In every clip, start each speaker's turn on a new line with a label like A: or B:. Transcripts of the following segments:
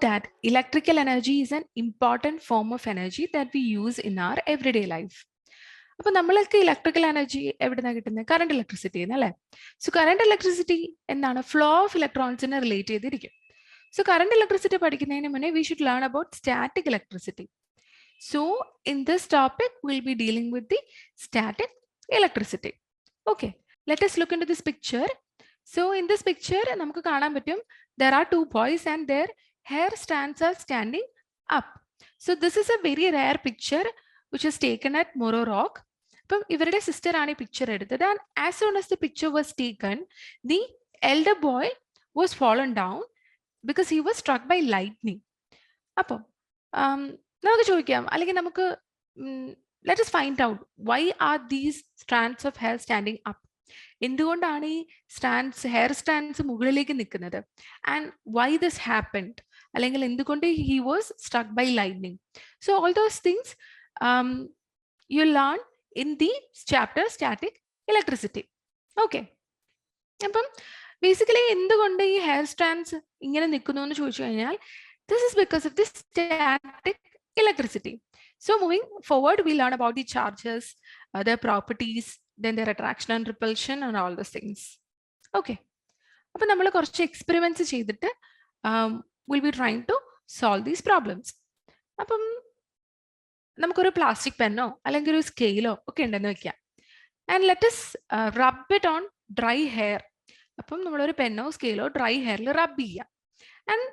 A: that electrical energy is an important form of energy that we use in our everyday life. അപ്പോൾ നമ്മൾക്ക് electrical energy എവിടെ നിന്നാണ് കിട്ടുന്നത്? Current electricity അല്ലേ? So current electricity എന്താണ്? Flow of ഇലക്ട്രോൺസിനെ relate ചെയ്തിരിക്കും. So current electricity പഠിക്കുന്നതിന് മുന്നേ we should learn about static electricity. So in this topic we'll be dealing with the static electricity. Okay, let us look into this picture. So in this picture നമുക്ക് കാണാൻ പറ്റും there are two boys and their hair strands are standing up. So this is a very rare picture which is taken at Moro Rock. അപ്പം ഇവരുടെ sister ആണ് ഈ picture എടുത്തത്. And as soon as the picture was taken, the elder boy was fallen down because he was struck by lightning. അപ്പം നമുക്ക് ചോദിക്കാം, അല്ലെങ്കിൽ നമുക്ക് let us find out why are these strands of hair standing up? എന്തുകൊണ്ടാണ് ഈ hair stands മുകളിലേക്ക് നിൽക്കുന്നത്? And why this happened, അല്ലെങ്കിൽ എന്തുകൊണ്ട് he was struck by lightning? So all those things you learn in the chapter static electricity. Okay, അപ്പം basically എന്തുകൊണ്ട് ഈ hair stands ഇങ്ങനെ നിൽക്കുന്നു എന്ന് ചോദിച്ചു കഴിഞ്ഞാൽ this is because of the static electricity. So moving forward, we learn about the charges, their properties, then their attraction and repulsion and all those things. Okay, അപ്പോൾ നമ്മൾ കുറച്ച് എക്സ്പെരിമെന്റ്സ് ചെയ്തിട്ട് will be trying to solve these problems. അപ്പം നമുക്കൊരു plastic പെന്നോ അല്ലെങ്കിൽ ഒരു സ്കെയിലോ ഒക്കെ ഉണ്ടെന്ന് വെക്കാം. And let us rub it on dry hair. അപ്പം നമ്മളൊരു പെന്നോ സ്കെയിലോ ഡ്രൈ ഹെയറിൽ റബ് ചെയ്യാം. And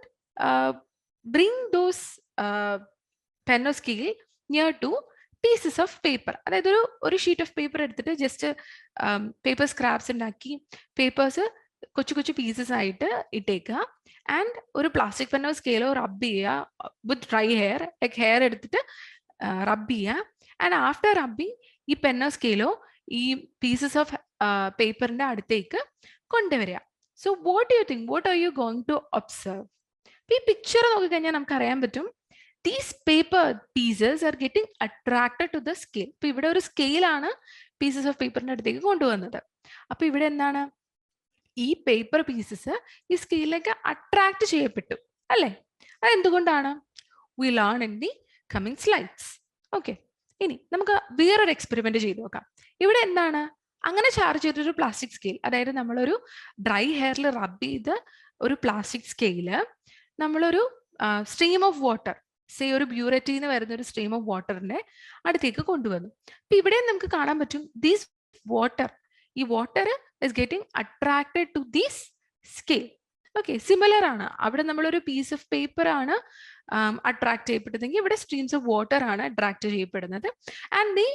A: bring those pen or scale near to pieces of paper. അതായത് ഒരു ഷീറ്റ് ഓഫ് പേപ്പർ എടുത്തിട്ട് ജസ്റ്റ് പേപ്പർ സ്ക്രാപ്സ് ഉണ്ടാക്കി പേപ്പേഴ്സ് കൊച്ചു കൊച്ചു പീസസ് ആയിട്ട് ഇട്ടേക്കുക. ആൻഡ് ഒരു പ്ലാസ്റ്റിക് പെന്നോ സ്കെയിലോ റബ്ബ് ചെയ്യുക with dry hair, like hair എടുത്തിട്ട് റബ്ബ് ചെയ്യുക. ആൻഡ് ആഫ്റ്റർ റബ്ബിങ് ഈ പെന്നോ സ്കെയിലോ ഈ പീസസ് ഓഫ് പേപ്പറിന്റെ അടുത്തേക്ക് കൊണ്ടുവരിക. So what you think, what are you going to observe? ഈ പിക്ചർ നോക്കിക്കഴിഞ്ഞാൽ നമുക്ക് അറിയാൻ പറ്റും these paper pieces are getting attracted to the scale. ഇപ്പൊ ഇവിടെ ഒരു സ്കെയിലാണ് പീസസ് ഓഫ് പേപ്പറിന്റെ അടുത്തേക്ക് കൊണ്ടുവന്നത്. അപ്പൊ ഇവിടെ എന്താണ്, ഈ പേപ്പർ പീസസ് ഈ സ്കെയിലിലേക്ക് അട്രാക്ട് ചെയ്യപ്പെട്ടു അല്ലേ? അതെന്തുകൊണ്ടാണ്? We learn in the coming slides. Okay, ഇനി നമുക്ക് വേറൊരു എക്സ്പെരിമെന്റ് ചെയ്ത് നോക്കാം. ഇവിടെ എന്താണ്, അങ്ങനെ ചാർജ് ചെയ്തൊരു പ്ലാസ്റ്റിക് സ്കെയിൽ, അതായത് നമ്മളൊരു ഡ്രൈ ഹെയറിൽ റബ്ബ് ചെയ്ത് ഒരു പ്ലാസ്റ്റിക് സ്കെയില് നമ്മളൊരു സ്ട്രീം ഓഫ് വാട്ടർ, സേ ഒരു ബ്യൂററ്റിൽ നിന്ന് വരുന്ന ഒരു സ്ട്രീം ഓഫ് വാട്ടറിന്റെ അടുത്തേക്ക് കൊണ്ടുവന്നു. അപ്പൊ ഇവിടെ നമുക്ക് കാണാൻ പറ്റും ദീസ് വാട്ടർ, ഈ water is getting attracted to these scale. Okay, similar ആണ്. അവിടെ നമ്മളൊരു പീസ് ഓഫ് പേപ്പർ ആണ് അട്രാക്ട് ചെയ്യപ്പെട്ടതെങ്കിൽ ഇവിടെ സ്ട്രീംസ് ഓഫ് വാട്ടർ ആണ് അട്രാക്ട് ചെയ്യപ്പെടുന്നത്. ആൻഡ് ദി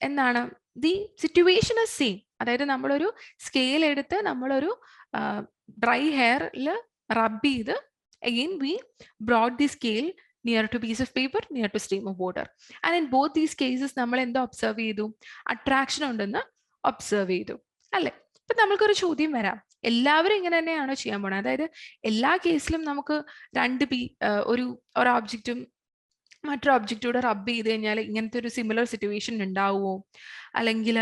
A: എന്താണ്, ദി സിറ്റുവേഷൻ ഇസ് സെയിം. അതായത് നമ്മളൊരു സ്കെയിൽ എടുത്ത് നമ്മളൊരു ഡ്രൈ ഹെയറിൽ റബ്ബ് ചെയ്ത് again we brought the scale near to piece of paper, near to stream of water. And in both these cases നമ്മൾ എന്തോ ഒബ്സർവ് ചെയ്തു, അട്രാക്ഷൻ ഉണ്ടെന്ന് ഒബ്സർവ് ചെയ്തു അല്ലെ? ഇപ്പൊ നമ്മൾക്കൊരു ചോദ്യം വരാം, എല്ലാവരും ഇങ്ങനെ തന്നെയാണോ ചെയ്യാൻ പോണത്? അതായത് എല്ലാ കേസിലും നമുക്ക് ഒരു ഓബ്ജക്റ്റും മറ്റൊരു ഒബ്ജക്റ്റൂടെ റബ്ബ് ചെയ്ത് കഴിഞ്ഞാൽ ഇങ്ങനത്തെ ഒരു സിമിലർ സിറ്റുവേഷൻ ഉണ്ടാവുമോ? അല്ലെങ്കിൽ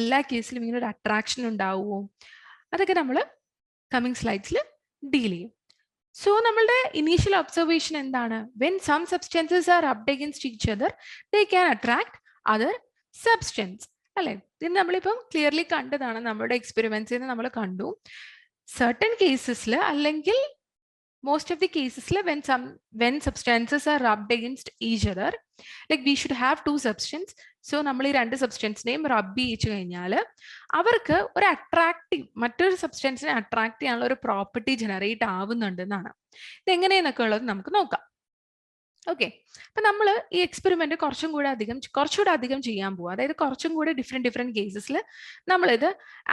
A: എല്ലാ കേസിലും ഇങ്ങനെ ഒരു അട്രാക്ഷൻ ഉണ്ടാവുമോ? അതൊക്കെ നമ്മൾ കമ്മിങ് സ്ലൈഡ്സിൽ ഡീൽ ചെയ്യും. സോ നമ്മളുടെ ഇനീഷ്യൽ ഒബ്സർവേഷൻ എന്താണ്? When some substances are rubbed against each other they can attract other substance അല്ലെ? ഇത് നമ്മളിപ്പം ക്ലിയർലി കണ്ടതാണ്, നമ്മുടെ എക്സ്പെരിമെന്റ്സിൽ നിന്ന് നമ്മൾ കണ്ടു. സർട്ടൻ കേസസിൽ അല്ലെങ്കിൽ most of the cases when substances are rubbed against each other, like we should have two substance. So നമ്മൾ ഈ രണ്ട് സബ്സ്റ്റൻസിനെയും റബ്ബ് ചെയ്യിച്ചു കഴിഞ്ഞാൽ അവർക്ക് ഒരു അട്രാക്റ്റീവ്, മറ്റൊരു സബ്സ്റ്റൻസിനെ അട്രാക്ട് ചെയ്യാനുള്ള ഒരു പ്രോപ്പർട്ടി ജനറേറ്റ് ആവുന്നുണ്ടെന്നാണ്. ഇതെങ്ങനെയെന്നൊക്കെ ഉള്ളത് നമുക്ക് നോക്കാം. ഓക്കെ, അപ്പൊ നമ്മൾ ഈ എക്സ്പെരിമെന്റ് കുറച്ചുകൂടെ അധികം ചെയ്യാൻ പോവുക. അതായത് കുറച്ചും കൂടെ ഡിഫറെന്റ് കേസസിൽ നമ്മളിത്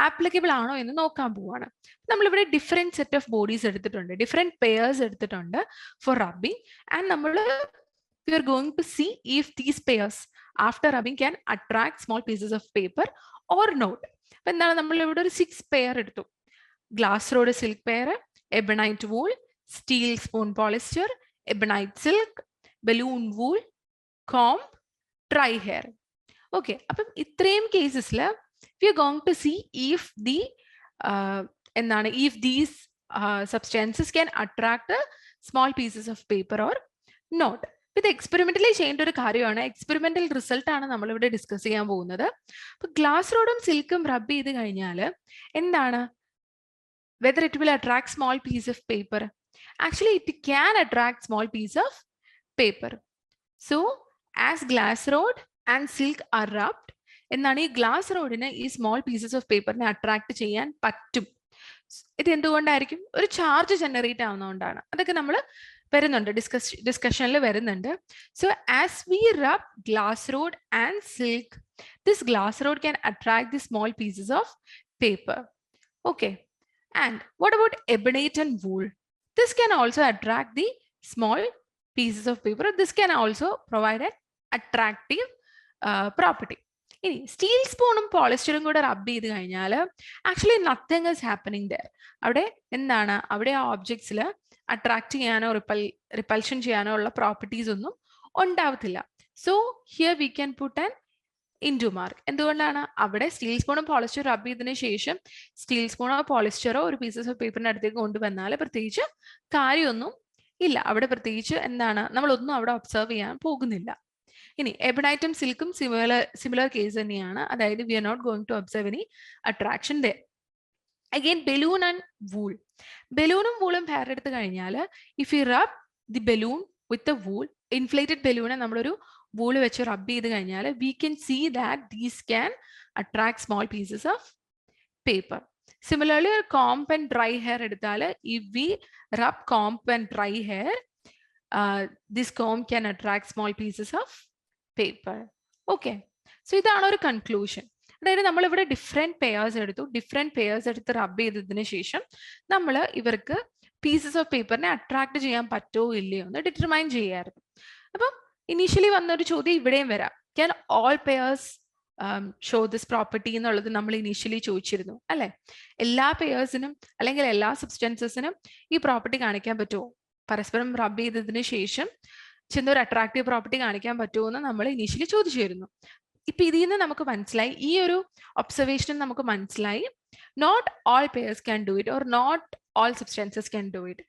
A: ആപ്ലിക്കബിൾ ആണോ എന്ന് നോക്കാൻ പോവാണ്. നമ്മളിവിടെ ഡിഫറെന്റ് സെറ്റ് ഓഫ് ബോഡീസ് എടുത്തിട്ടുണ്ട്, ഡിഫറെന്റ് പെയർസ് എടുത്തിട്ടുണ്ട് ഫോർ റബ്ബിങ്. ആൻഡ് നമ്മൾ we are going to see if these pairs after rubbing can attract small pieces of paper or not. അപ്പൊ എന്താണ്, നമ്മൾ ഇവിടെ ഒരു 6 പെയർ എടുത്തു. Glass rod silk pair, ebonite wool, steel spoon polyester, ebonite silk, balloon wool, comb, dry hair. Okay, അപ്പം ഇത്രയും കേസസിൽ we are going to see if the if these substances can attract small pieces of paper or not. ഇത് experimentally ചെയ്യേണ്ട ഒരു കാര്യമാണ്. Experimental result ആണ് നമ്മളിവിടെ discuss ചെയ്യാൻ പോകുന്നത്. അപ്പൊ ഗ്ലാസ് റോഡും സിൽക്കും റബ്ബ് ചെയ്ത് കഴിഞ്ഞാൽ എന്താണ്, whether it will attract small piece of paper? Actually, it can attract small piece of paper. So, as glass rod and silk are rubbed, എന്താണ്, ഈ ഗ്ലാസ് റോഡിന് ഈ സ്മോൾ പീസസ് ഓഫ് പേപ്പറിനെ അട്രാക്ട് ചെയ്യാൻ പറ്റും. ഇത് എന്തുകൊണ്ടായിരിക്കും? ഒരു ചാർജ് ജനറേറ്റ് ആവുന്നതുകൊണ്ടാണ്. അതൊക്കെ നമ്മൾ വരുന്നുണ്ട്, ഡിസ്കഷനിൽ വരുന്നുണ്ട്. So as we rub glass rod and silk, this glass rod can attract the small pieces of paper. Okay. And what about ebonite and wool? This can also attract the small pieces of paper. This can also provide an attractive property. ഇനി steel സ്പൂണും പോളിസ്റ്ററും കൂടെ റബ്ബ് ചെയ്ത് കഴിഞ്ഞാൽ actually nothing is happening there. അവിടെ എന്താണ്, അവിടെ ആ ഓബ്ജക്ട്സിൽ അട്രാക്ട് ചെയ്യാനോ റിപ്പൽഷൻ ചെയ്യാനോ ഉള്ള പ്രോപ്പർട്ടീസ് ഒന്നും ഉണ്ടാവത്തില്ല. So here we can put an into mark. എന്തുകൊണ്ടാണ്? അവിടെ സ്റ്റീൽ സ്പൂണും പോളിസ്റ്റർ റബ്ബ് ചെയ്തതിനു ശേഷം സ്റ്റീൽ സ്പൂണോ പോളിസ്റ്ററോ ഒരു പീസസ് ഓഫ് പേപ്പറിന്റെ അടുത്തേക്ക് കൊണ്ടുവന്നാൽ പ്രത്യേകിച്ച് കാര്യമൊന്നും ഇല്ല. അവിടെ പ്രത്യേകിച്ച് എന്താണ്, നമ്മളൊന്നും അവിടെ ഒബ്സർവ് ചെയ്യാൻ പോകുന്നില്ല. ഇനി എബണൈറ്റും സിൽക്കും സിമിലർ കേസ് തന്നെയാണ്. അതായത് we are not going to observe any attraction there. Again balloon and wool. ബലൂണും വൂളും പെയർ എടുത്ത് കഴിഞ്ഞാൽ if you rub the balloon with the wool, inflated ബലൂണെ നമ്മളൊരു വൂള് വെച്ച് റബ്ബ് ചെയ്ത് കഴിഞ്ഞാൽ we can see that these can attract small pieces of paper. Similarly ഒരു കോംപ് ആൻഡ് ഡ്രൈ ഹെയർ എടുത്താൽ if we rub comb and dry hair, this comb can attract small pieces of paper. Okay. So ഇതാണ് ഒരു conclusion. അതായത് നമ്മളിവിടെ different pairs എടുത്ത് റബ്ബ് ചെയ്തതിന് ശേഷം നമ്മൾ ഇവർക്ക് പീസസ് ഓഫ് പേപ്പറിനെ അട്രാക്ട് ചെയ്യാൻ പറ്റുമോ ഇല്ലയോ എന്ന് ഡിറ്റർമൈൻ ചെയ്യാറുണ്ട്. അപ്പം ഇനീഷ്യലി വന്നൊരു ചോദ്യം ഇവിടെയും വരാം, can all pairs show this property എന്നുള്ളത് നമ്മൾ ഇനീഷ്യലി ചോദിച്ചിരുന്നു അല്ലെ. എല്ലാ പെയേഴ്സിനും അല്ലെങ്കിൽ എല്ലാ സബ്സ്റ്റൻസസിനും ഈ പ്രോപ്പർട്ടി കാണിക്കാൻ പറ്റുമോ? പരസ്പരം റബ്ബ് ചെയ്തതിന് ശേഷം ചെന്നൊരു അട്രാക്റ്റീവ് പ്രോപ്പർട്ടി കാണിക്കാൻ പറ്റുമോ എന്ന് നമ്മൾ ഇനീഷ്യലി ചോദിച്ചിരുന്നു. ഇപ്പൊ ഇതിൽ നിന്ന് നമുക്ക് മനസ്സിലായി, ഈ ഒരു ഒബ്സർവേഷൻ നമുക്ക് മനസ്സിലായി, not all pairs can do it or not all substances can do it.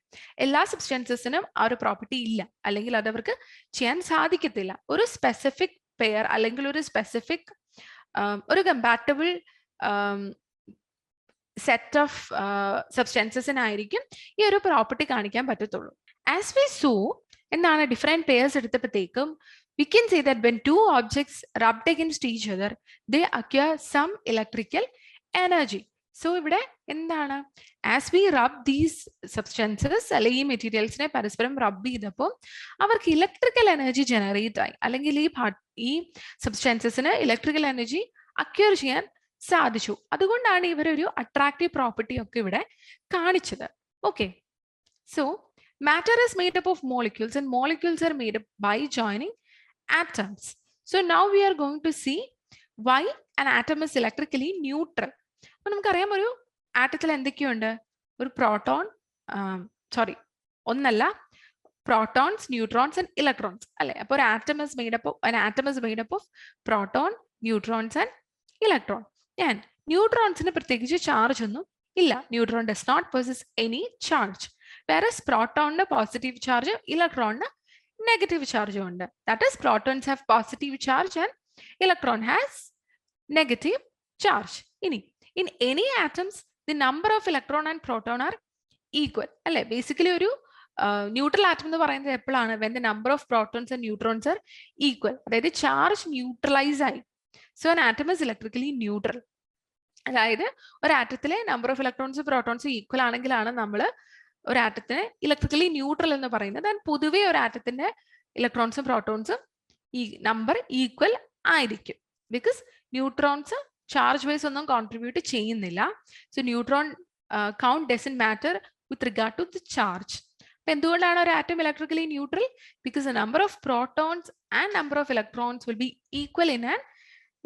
A: എല്ലാ സബ്സ്റ്റൻസസിനും ആ ഒരു പ്രോപ്പർട്ടി ഇല്ല, അല്ലെങ്കിൽ അതവർക്ക് ചെയ്യാൻ സാധിക്കത്തില്ല. ഒരു സ്പെസിഫിക് പെയർ അല്ലെങ്കിൽ ഒരു സ്പെസിഫിക് ഒരു കമ്പാറ്റബിൾ സെറ്റ് ഓഫ് സബ്സ്റ്റൻസസിനായിരിക്കും ഈ ഒരു പ്രോപ്പർട്ടി കാണിക്കാൻ പറ്റത്തുള്ളൂ. ആസ് വി സോ എന്താണ്, ഡിഫറെന്റ് പെയർസ് എടുത്തപ്പോഴത്തേക്കും we can say that when two objects rubbed against each other, they acquire some electrical energy. So ഇവിടെ എന്താണ്, as we rub these substances അല്ലെങ്കിൽ ഈ മെറ്റീരിയൽസിനെ പരസ്പരം റബ്ബ് ചെയ്തപ്പോൾ അവർക്ക് ഇലക്ട്രിക്കൽ എനർജി ജനറേറ്റ് ആയി, അല്ലെങ്കിൽ ഈ സബ്സ്റ്റൻസസിന് ഇലക്ട്രിക്കൽ എനർജി അക്വയർ ചെയ്യാൻ സാധിച്ചു. അതുകൊണ്ടാണ് ഇവരൊരു അട്രാക്റ്റീവ് പ്രോപ്പർട്ടി ഒക്കെ ഇവിടെ കാണിച്ചത്. Okay. So matter is made up of molecules and molecules are made up by joining atoms. So now we are going to see why an atom is electrically neutral. അപ്പൊ നമുക്കറിയാം ഒരു ആറ്റത്തിൽ എന്തൊക്കെയുണ്ട്, ഒരു proton, ഒന്നല്ല, protons, neutrons and electrons അല്ലെ. അപ്പൊ ഒരു atom is made up of proton, neutrons and electron. ഞാൻ ന്യൂട്രോൺസിന് പ്രത്യേകിച്ച് ചാർജ് ഒന്നും ഇല്ല. Neutron does not possess any charge. whereas പ്രോട്ടോണിന് പോസിറ്റീവ് ചാർജ്, ഇലക്ട്രോണിന് നെഗറ്റീവ് ചാർജും ഉണ്ട്. That is protons have positive charge and electron has negative charge. ഇനി in any atoms the number of electron and proton are equal അല്ലെ. Basically ഒരു neutral atom എന്ന് പറയുന്നത് എപ്പോഴാണ്, when the number of protons and neutrons are equal, അതായത് charge neutralize ആയി. So an atom is electrically neutral. അതായത് ഒരു ആറ്റത്തിലെ number of electrons protons equal ആണെങ്കിലാണ് നമ്മൾ ഒരു ആറ്റത്തിനെ ഇലക്ട്രിക്കലി ന്യൂട്രൽ എന്ന് പറയുന്നത്. ആൻഡ് പൊതുവെ ഒരു ആറ്റത്തിന്റെ ഇലക്ട്രോൺസും പ്രോട്ടോൺസും ഈ നമ്പർ ഈക്വൽ ആയിരിക്കും. ബിക്കോസ് ന്യൂട്രോൺസ് ചാർജ് വൈസ് ഒന്നും കോൺട്രിബ്യൂട്ട് ചെയ്യുന്നില്ല. So neutron count doesn't matter with regard to the charge. അപ്പൊ എന്തുകൊണ്ടാണ് ഒരു atom electrically neutral? Because the number of protons and number of electrons will be equal in an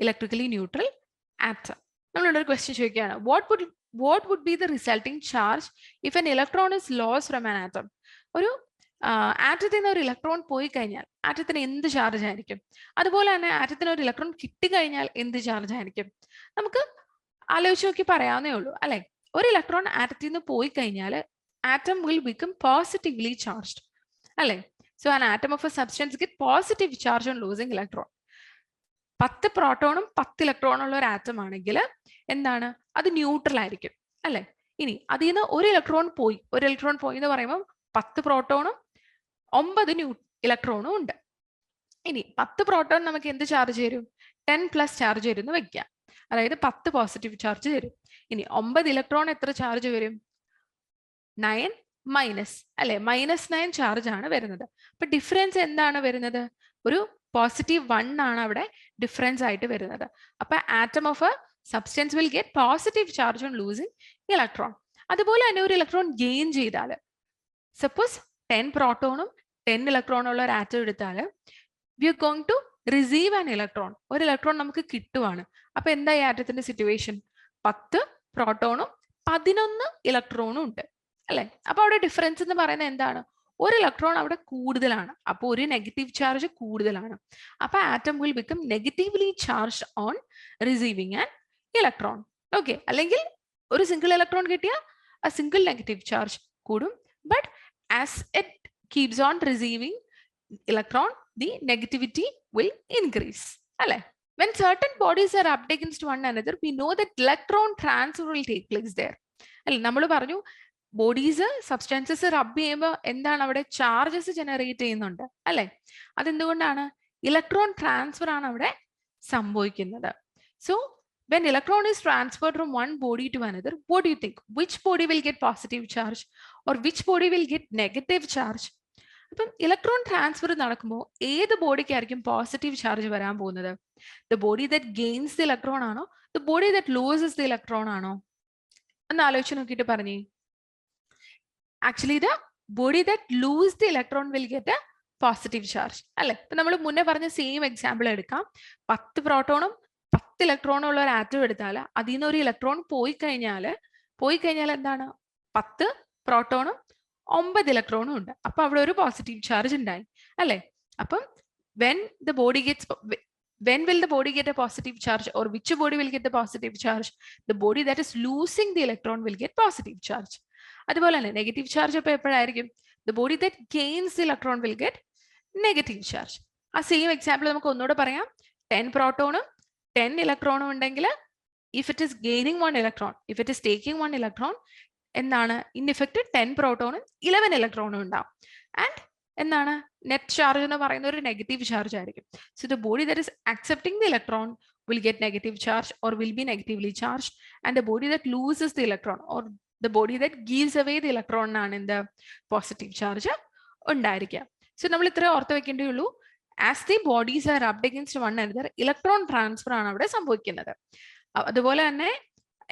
A: electrically neutral atom. നമ്മളോട് ഒരു question ചോദിക്കുകയാണ്, what would be the resulting charge if an electron is lost from an atom? ഒരു ആറ്റത്തിൽ നിന്ന് ഒരു electron പോയി കഴിഞ്ഞാൽ ആറ്റത്തിന് എന്ത് charge ആയിരിക്കും? അതുപോലെ തന്നെ ആറ്റത്തിന് ഒരു ഇലക്ട്രോൺ കിട്ടിക്കഴിഞ്ഞാൽ എന്ത് ചാർജ് ആയിരിക്കും? നമുക്ക് ആലോചിച്ച് നോക്കി പറയാവുന്നേ ഉള്ളൂ അല്ലെ. ഒരു ഇലക്ട്രോൺ ആറ്റത്തിൽ നിന്ന് പോയി കഴിഞ്ഞാൽ atom will become positively charged. അല്ലേ? So an atom of a substance get positive charge on losing electron. 10 പ്രോട്ടോണും 10 ഇലക്ട്രോണും ഉള്ള ഒരു ആറ്റം ആണെങ്കിൽ എന്താണ്, അത് ന്യൂട്രൽ ആയിരിക്കും അല്ലെ. ഇനി അതിൽ നിന്ന് ഒരു ഇലക്ട്രോൺ പോയി എന്ന് പറയുമ്പോൾ 10 പ്രോട്ടോണും 9 ഇലക്ട്രോണും ഉണ്ട്. ഇനി 10 പ്രോട്ടോൺ നമുക്ക് എന്ത് ചാർജ് തരും? 10+ ചാർജ് തരും എന്ന് വെക്കാം. അതായത് 10 പോസിറ്റീവ് ചാർജ് തരും. ഇനി 9 ഇലക്ട്രോൺ എത്ര ചാർജ് വരും? 9- അല്ലെ, -9 ചാർജ് ആണ് വരുന്നത്. അപ്പൊ ഡിഫറൻസ് എന്താണ് വരുന്നത്? ഒരു +1 ആണ് അവിടെ ഡിഫറൻസ് ആയിട്ട് വരുന്നത്. അപ്പൊ atom of a substance will get positive charge on losing electron. അതുപോലെ തന്നെ ഒരു ഇലക്ട്രോൺ ഗെയിൻ ചെയ്താൽ, സപ്പോസ് 10 പ്രോട്ടോണും 10 ഇലക്ട്രോണും ഉള്ള ഒരു ആറ്റം എടുത്താൽ we are going to receive an electron. ഒരു ഇലക്ട്രോൺ നമുക്ക് കിട്ടുവാണ്. അപ്പൊ എന്താ ഈ ആറ്റത്തിന്റെ സിറ്റുവേഷൻ? 10 പ്രോട്ടോണും 11 ഇലക്ട്രോണും ഉണ്ട് അല്ലെ. അപ്പൊ അവിടെ ഡിഫറൻസ് എന്ന് പറയുന്നത് എന്താണ്? ഒരു ഇലക്ട്രോൺ അവിടെ കൂടുതലാണ്. അപ്പോൾ ഒരു നെഗറ്റീവ് ചാർജ് കൂടുതലാണ്. അപ്പൊ atom will become negatively charge on receiving an electron. Okay, അല്ലെങ്കിൽ ഒരു സിംഗിൾ ഇലക്ട്രോൺ കിട്ടിയാൽ ആ സിംഗിൾ നെഗറ്റീവ് ചാർജ് കൂടും. But as it keeps on receiving electron, the negativity will increase. അല്ലെ? When certain bodies are rubbed against one another, we know that electron transfer will take place there. അല്ലെ, നമ്മൾ പറഞ്ഞു bodies substances റബ്ബ് ചെയ്യുമ്പോൾ എന്താണ് അവിടെ? Charges generate ചെയ്യുന്നുണ്ട് അല്ലെ. അതെന്തുകൊണ്ടാണ്? ഇലക്ട്രോൺ ട്രാൻസ്ഫർ ആണ് അവിടെ സംഭവിക്കുന്നത്. So when electron is transferred from one body to another, what do you think? Which body will get positive charge or which body will get negative charge? അപ്പം electron transfer നടക്കുമ്പോൾ ഏത് ബോഡിക്കായിരിക്കും positive charge വരാൻ പോകുന്നത്? The body that gains the electron ആണോ? The body that loses the electron ആണോ? ഒന്ന് ആലോചിച്ച് നോക്കിയിട്ട് പറഞ്ഞേ. Actually the body that lose the electron will get a positive charge അല്ലെ. ഇപ്പൊ നമ്മൾ മുന്നേ പറഞ്ഞ സെയിം എക്സാമ്പിൾ എടുക്കാം. 10 പ്രോട്ടോണും 10 ഇലക്ട്രോണും ഉള്ള ഒരു ആറ്റം എടുത്താൽ അതിൽ നിന്ന് ഒരു ഇലക്ട്രോൺ പോയി കഴിഞ്ഞാൽ എന്താണ്? 10 പ്രോട്ടോണും 9 ഇലക്ട്രോണും ഉണ്ട്. അപ്പൊ അവിടെ ഒരു പോസിറ്റീവ് ചാർജ് ഉണ്ടായി അല്ലെ. അപ്പം when will the body get a positive charge or which body will get the positive charge? The body that is losing the electron will get positive charge. അതുപോലെ തന്നെ നെഗറ്റീവ് ചാർജ് അപ്പൊ എപ്പോഴായിരിക്കും? The body that gains the electron will get negative charge. ആ same example നമുക്ക് ഒന്നുകൂടെ പറയാം. 10 പ്രോട്ടോണും 10 ഇലക്ട്രോണും ഉണ്ടെങ്കിൽ if it is gaining 1 electron, if it is taking 1 electron, എന്താണ്? ഇൻ ഇഫക്റ്റ് 10 പ്രോട്ടോണും 11 ഇലക്ട്രോണും ഉണ്ടാവും. ആൻഡ് എന്താണ്? നെറ്റ് ചാർജ് എന്ന് പറയുന്ന ഒരു നെഗറ്റീവ് ചാർജ് ആയിരിക്കും. So the body that is accepting the electron will get negative charge or will be negatively charged, and the body that loses the electron or the body that gives away the electron ആണ് എന്ത്? Positive charge ഉണ്ടായിരിക്കുക. So നമ്മൾ ഇത്രയും ഓർത്ത് വെക്കേണ്ടേ ഉള്ളൂ. As the bodies are rubbed against one another, electron transfer ആണ് അവിടെ സംഭവിക്കുന്നത്. അതുപോലെ തന്നെ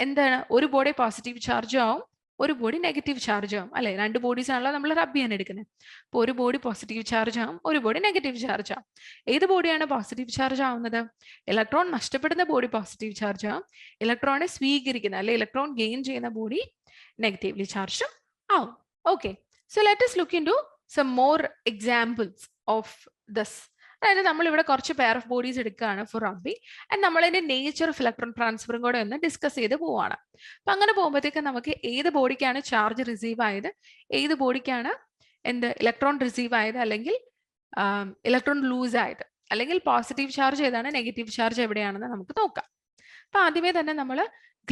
A: എന്താണ്? ഒരു ബോഡി പോസിറ്റീവ് ചാർജ് ആവും, ഒരു ബോഡി നെഗറ്റീവ് ചാർജ് ആവും അല്ലെ. രണ്ട് ബോഡീസ് ആണല്ലോ നമ്മൾ റബ്ബ് ചെയ്യാൻ എടുക്കുന്നത്. അപ്പോൾ ഒരു ബോഡി പോസിറ്റീവ് ചാർജ് ആവും, ഒരു ബോഡി നെഗറ്റീവ് ചാർജ് ആവും. ഏത് ബോഡിയാണ് പോസിറ്റീവ് ചാർജ് ആവുന്നത്? ഇലക്ട്രോൺ നഷ്ടപ്പെടുന്ന ബോഡി പോസിറ്റീവ് ചാർജ് ആവും. ഇലക്ട്രോണെ സ്വീകരിക്കുന്ന അല്ലെ ഇലക്ട്രോൺ ഗെയിൻ ചെയ്യുന്ന ബോഡി നെഗറ്റീവ്ലി ചാർജും ആവും. Okay, so let us look into some more examples of this. അതായത് നമ്മൾ ഇവിടെ കുറച്ച് പെയർ ഓഫ് ബോഡീസ് എടുക്കുകയാണ് ഫോർ റബ്ബിംഗ്, ആൻഡ് നമ്മളതിന്റെ നേച്ചർ ഓഫ് ഇലക്ട്രോൺ ട്രാൻസ്ഫറും കൂടെ ഒന്ന് ഡിസ്കസ് ചെയ്ത് പോവാണ്. അപ്പൊ അങ്ങനെ പോകുമ്പോഴത്തേക്ക് നമുക്ക് ഏത് ബോഡിക്കാണ് ചാർജ് റിസീവ് ആയത്, ഏത് ബോഡിക്കാണ് ഇലക്ട്രോൺ റിസീവ് ആയത്, അല്ലെങ്കിൽ ഇലക്ട്രോൺ ലൂസ് ആയത്, അല്ലെങ്കിൽ പോസിറ്റീവ് ചാർജ് ഏതാണ്, നെഗറ്റീവ് ചാർജ് എവിടെയാണെന്ന് നമുക്ക് നോക്കാം. അപ്പൊ ആദ്യമേ തന്നെ നമ്മൾ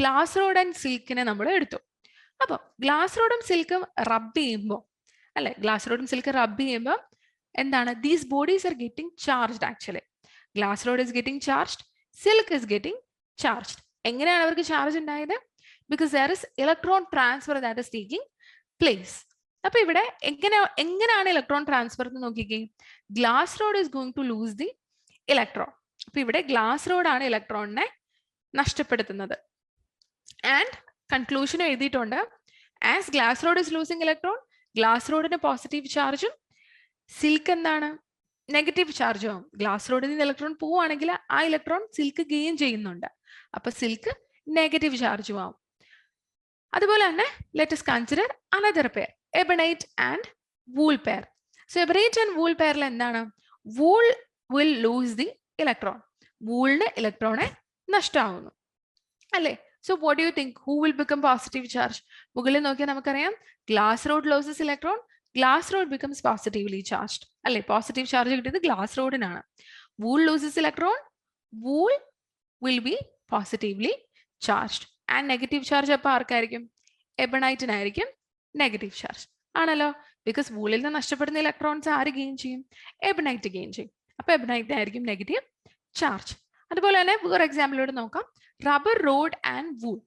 A: ഗ്ലാസ് റോഡ് ആൻഡ് സിൽക്കിനെ നമ്മൾ എടുത്തു. അപ്പൊ ഗ്ലാസ് റോഡും സിൽക്കും റബ്ബ് ചെയ്യുമ്പോൾ അല്ലെ, ഗ്ലാസ് റോഡും സിൽക്ക് റബ്ബ് ചെയ്യുമ്പോൾ എന്താണ്? These bodies are getting charged. Actually glass rod is getting charged, silk is getting charged. എങ്ങനെയാണ് അവർക്ക് ചാർജ് ഉണ്ടായത്? Because there is electron transfer that is taking place. അപ്പൊ ഇവിടെ എങ്ങനെയാണ് ഇലക്ട്രോൺ ട്രാൻസ്ഫർ എന്ന് നോക്കിക്കേ. Glass rod is going to lose the electron. അപ്പൊ ഇവിടെ ഗ്ലാസ് റോഡാണ് ഇലക്ട്രോണിനെ നഷ്ടപ്പെടുത്തുന്നത്. ആൻഡ് കൺക്ലൂഷൻ എഴുതിയിട്ടുണ്ട്. As glass rod is losing electron, glass റോഡിന് പോസിറ്റീവ് ചാർജും സിൽക്ക് എന്താണ്? നെഗറ്റീവ് ചാർജ് ആവും. ഗ്ലാസ് റോഡിൽ നിന്ന് ഇലക്ട്രോൺ പോവുകയാണെങ്കിൽ ആ ഇലക്ട്രോൺ സിൽക്ക് ഗെയിൻ ചെയ്യുന്നുണ്ട്, അപ്പൊ സിൽക്ക് നെഗറ്റീവ് ചാർജും ആവും. അതുപോലെ തന്നെ let us consider another pair, ebonite and wool pair. So ebonite and wool പെയറിൽ എന്താണ്? Wool will lose the electron. വൂളിന് ഇലക്ട്രോണെ നഷ്ടമാവുന്നു അല്ലെ. So what do you think? Who will become positive charge? മുകളിൽ നോക്കിയാൽ നമുക്കറിയാം glass rod loses electron, glass rod becomes positively charged. അല്ലെ പോസിറ്റീവ് ചാർജ് കിട്ടിയത് glass റോഡിനാണ്. wool loses electron, wool will be positively charged. And negative charge അപ്പോൾ ആർക്കായിരിക്കും? എബണൈറ്റിനായിരിക്കും negative charge ആണല്ലോ. Because വൂളിൽ നിന്ന് നഷ്ടപ്പെടുന്ന electrons ആര് ഗെയിൻ ചെയ്യും? എബണൈറ്റ് ഗെയിൻ ചെയ്യും. അപ്പൊ എബണൈറ്റ് ആയിരിക്കും നെഗറ്റീവ് ചാർജ്. അതുപോലെ തന്നെ വേറെ എക്സാമ്പിളോട് നോക്കാം. Rubber rod and wool.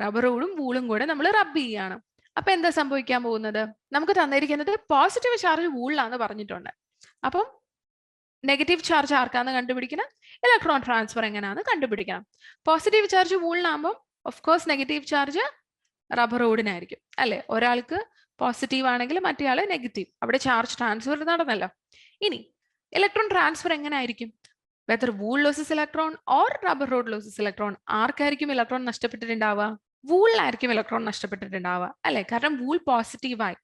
A: Rubber റോഡും വൂളും കൂടെ നമ്മൾ റബ്ബ് ചെയ്യാണ്. അപ്പൊ എന്താ സംഭവിക്കാൻ പോകുന്നത്? നമുക്ക് തന്നിരിക്കുന്നത് പോസിറ്റീവ് ചാർജ് വൂളിലാന്ന് പറഞ്ഞിട്ടുണ്ട്. അപ്പം നെഗറ്റീവ് ചാർജ് ആർക്കാന്ന് കണ്ടുപിടിക്കണം? ഇലക്ട്രോൺ ട്രാൻസ്ഫർ എങ്ങനെയാണെന്ന് കണ്ടുപിടിക്കണം. പോസിറ്റീവ് ചാർജ് വൂളിനാകുമ്പോൾ of course negative charge rubber റോഡിനായിരിക്കും അല്ലെ. ഒരാൾക്ക് പോസിറ്റീവ് ആണെങ്കിൽ മറ്റേയാള് നെഗറ്റീവ്. അവിടെ ചാർജ് ട്രാൻസ്ഫർ നടന്നല്ലോ. ഇനി ഇലക്ട്രോൺ ട്രാൻസ്ഫർ എങ്ങനെ ആയിരിക്കും? Whether wool loses electron or rubber rod loses electron, ആർക്കായിരിക്കും ഇലക്ട്രോൺ നഷ്ടപ്പെട്ടിട്ടുണ്ടാവുക? വൂളിലായിരിക്കും ഇലക്ട്രോൺ നഷ്ടപ്പെട്ടിട്ടുണ്ടാവുക അല്ലെ. കാരണം വൂൾ പോസിറ്റീവായി.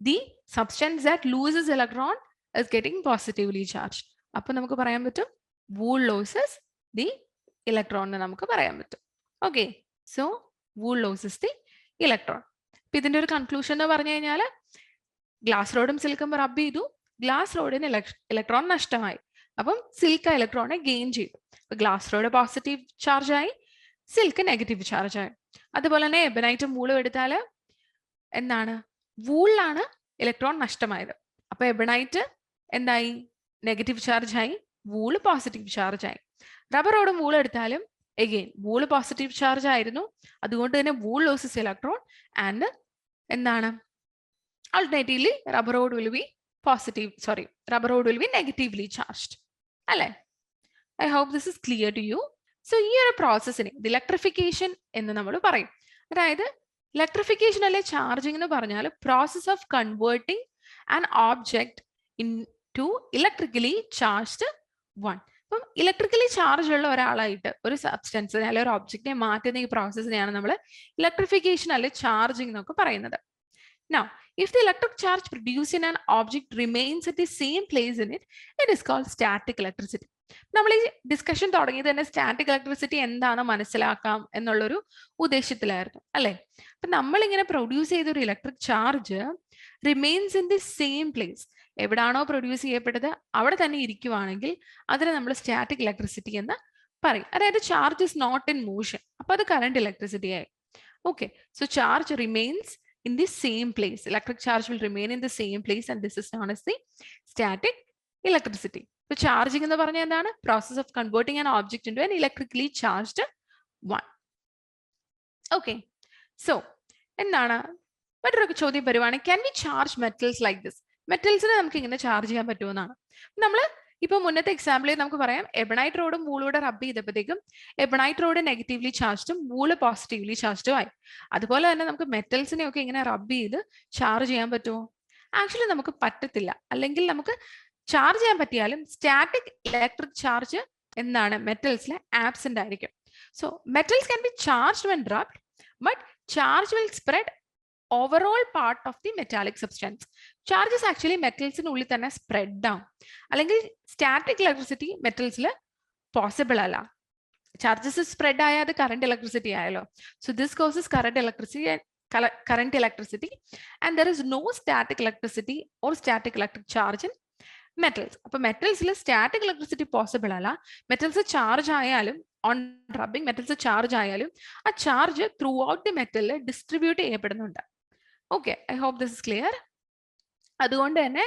A: The substance that loses electron is getting positively charge. അപ്പൊ നമുക്ക് പറയാൻ പറ്റും വൂൾ ലോസസ് ദി ഇലക്ട്രോൺ എന്ന് നമുക്ക് പറയാൻ പറ്റും. Okay, so wool loses the electron. അപ്പൊ ഇതിന്റെ ഒരു കൺക്ലൂഷൻ എന്ന് പറഞ്ഞു കഴിഞ്ഞാൽ ഗ്ലാസ് റോഡും സിൽക്കും റബ്ബ് ചെയ്തു, ഗ്ലാസ് റോഡിന് ഇലക്ട്രോൺ നഷ്ടമായി. അപ്പം സിൽക്ക് ഇലക്ട്രോണെ ഗെയിൻ ചെയ്തു. അപ്പൊ ഗ്ലാസ് റോഡ് പോസിറ്റീവ് ചാർജ് ആയി, സിൽക്ക് നെഗറ്റീവ് ചാർജ് ആയി. അതുപോലെ തന്നെ എബനൈറ്റും വൂളും എടുത്താൽ എന്താണ്? വൂളിലാണ് ഇലക്ട്രോൺ നഷ്ടമായത്. അപ്പൊ എബനൈറ്റ് എന്തായി? നെഗറ്റീവ് ചാർജ് ആയി, വൂള് പോസിറ്റീവ് ചാർജ് ആയി. റബ്ബർ റോഡും വൂളും എടുത്താലും എഗെയിൻ വൂള് പോസിറ്റീവ് ചാർജ് ആയിരുന്നു, അതുകൊണ്ട് തന്നെ വൂൾ ലോസസ് ഇലക്ട്രോൺ ആൻഡ് എന്താണ്? Alternatively rubber rod will be rubber rod will be negatively charged അല്ലെ. I hope this is clear to you. So ഈ ഒരു പ്രോസസ്സിനെ ഇലക്ട്രിഫിക്കേഷൻ എന്ന് നമ്മൾ പറയും. അതായത് ഇലക്ട്രിഫിക്കേഷൻ അല്ലെ ചാർജിങ് എന്ന് പറഞ്ഞാൽ process of converting an object into electrically charged one. അപ്പം ഇലക്ട്രിക്കലി ചാർജ് ഉള്ള ഒരാളായിട്ട് ഒരു സബ്സ്റ്റൻസിനെ അല്ലെങ്കിൽ ഒരു ഒബ്ജക്റ്റിനെ മാറ്റുന്ന ഈ പ്രോസസ്സിനെയാണ് നമ്മൾ ഇലക്ട്രിഫിക്കേഷൻ അല്ലെ ചാർജിങ് എന്നൊക്കെ പറയുന്നത്. Now, if the electric charge produced in an object remains at the same place in it, it is called static electricity. നമ്മൾ ഈ ഡിസ്കഷൻ തുടങ്ങിയത് തന്നെ സ്റ്റാറ്റിക് ഇലക്ട്രിസിറ്റി എന്താണെന്ന് മനസ്സിലാക്കാം എന്നുള്ളൊരു ഉദ്ദേശത്തിലായിരുന്നു അല്ലെ. അപ്പൊ നമ്മളിങ്ങനെ പ്രൊഡ്യൂസ് ചെയ്ത ഒരു electric charge remains in the same place. എവിടാണോ പ്രൊഡ്യൂസ് ചെയ്യപ്പെട്ടത് അവിടെ തന്നെ ഇരിക്കുവാണെങ്കിൽ അതിനെ നമ്മൾ സ്റ്റാറ്റിക് ഇലക്ട്രിസിറ്റി എന്ന് പറയും. അതായത് charge is not in motion. അപ്പൊ അത് കറണ്ട് ഇലക്ട്രിസിറ്റി ആയി. Okay, so charge remains in the same place. Electric charge will remain in the same place and this is known as the static electricity. So charging എന്ന് പറഞ്ഞാൽ എന്താണ്? Process of converting an object into an electrically charged one. Okay, so എന്താണ്? മറ്റൊരു ചോദ്യം വരുവാണ്, can we charge metals like this? മെറ്റൽസിനെ നമുക്ക് ഇങ്ങനെ charge ചെയ്യാൻ പറ്റുമെന്നാണ്. നമ്മൾ ഇപ്പൊ മുന്നത്തെ എക്സാമ്പിളിൽ നമുക്ക് പറയാം എബണൈറ്റ് റോഡും വൂളൂടെ റബ്ബ് ചെയ്തപ്പോഴത്തേക്കും എബണൈറ്റ് റോഡ് നെഗറ്റീവ്ലി ചാർജ്ഡും വൂള് പോസിറ്റീവ്ലി ചാർജ്ഡും ആയി. അതുപോലെ തന്നെ നമുക്ക് മെറ്റൽസിനെ ഒക്കെ ഇങ്ങനെ റബ്ബ് ചെയ്ത് ചാർജ് ചെയ്യാൻ പറ്റുമോ? ആക്ച്വലി നമുക്ക് പറ്റത്തില്ല. അല്ലെങ്കിൽ നമുക്ക് ചാർജ് ചെയ്യാൻ പറ്റിയാലും സ്റ്റാറ്റിക് ഇലക്ട്രിക് ചാർജ് എന്താണ്? മെറ്റൽസിലെ ആബ്സെന്റ് ആയിരിക്കും. So metals can be charged when rubbed, but charge will spread overall part of the metallic substance. Charges actually metals in ഉള്ളിൽ തന്നെ spread down. അല്ലെങ്കിൽ static electricity metals possible അല്ല. Charges spread ആയ അത് current electricity ആയല്ലോ. So this causes current electricity and there is no static electricity or static electric charge in metals. അപ്പോൾ മെറ്റൽസിൽ static electricity possible അല്ല. മെറ്റൽസ് ചാർജ് ആയാലും on rubbing metals charge ആയാലും ആ ചാർജ് ത്രൂ ഔട്ട് ദി മെറ്റലിൽ distribute ചെയ്യപ്പെടുന്നുണ്ട്. Okay, I hope this is clear. അതുകൊണ്ട് തന്നെ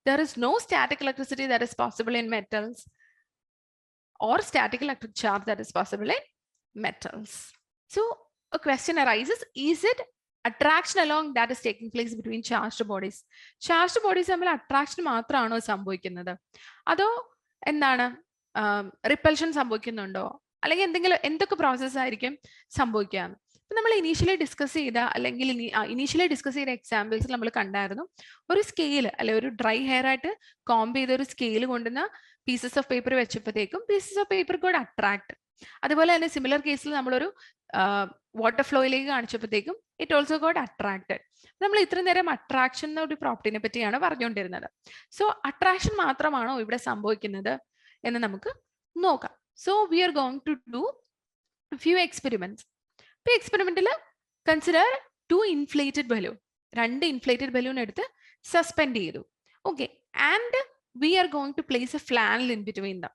A: there is no static electricity that is possible in metals or static electric charge that is possible in metals. So a question arises, is it attraction along that is taking place between charged bodies? Charged bodies തമ്മിൽ attraction മാത്രമാണോ സംഭവിക്കുന്നത്, അതോ എന്താണ് repulsion സംഭവിക്കുന്നുണ്ടോ, അല്ലെങ്കിൽ എന്തൊക്കെ process ആയിരിക്കും സംഭവിക്കുക? നമ്മൾ ഇനീഷ്യലി ഡിസ്കസ് ചെയ്ത എക്സാമ്പിൾസ് നമ്മൾ കണ്ടായിരുന്നു. ഒരു സ്കെയില് അല്ലെ ഒരു ഡ്രൈ ഹെയർ ആയിട്ട് കോംബ് ചെയ്ത ഒരു സ്കെയിൽ കൊണ്ടുവന്ന പീസസ് ഓഫ് പേപ്പർ വെച്ചപ്പോഴത്തേക്കും pieces of paper got attract. അതുപോലെ തന്നെ സിമിലർ കേസിൽ നമ്മളൊരു വാട്ടർ ഫ്ലോയിലേക്ക് കാണിച്ചപ്പോഴത്തേക്കും ഇറ്റ് ഓൾസോ ഗോട്ട് അട്രാക്റ്റഡ്. നമ്മൾ ഇത്ര നേരം അട്രാക്ഷൻ എന്ന ഒരു പ്രോപ്പർട്ടിനെ പറ്റിയാണ് പറഞ്ഞുകൊണ്ടിരുന്നത്. സോ അട്രാക്ഷൻ മാത്രമാണോ ഇവിടെ സംഭവിക്കുന്നത് എന്ന് നമുക്ക് നോക്കാം. So we are going to do few experiments. ഇപ്പൊ എക്സ്പെരിമെന്റിൽ consider 2 inflated balloon, 2 inflated balloon എടുത്ത് സസ്പെൻഡ് ചെയ്തു. Okay, and we are going to place a flannel in between them.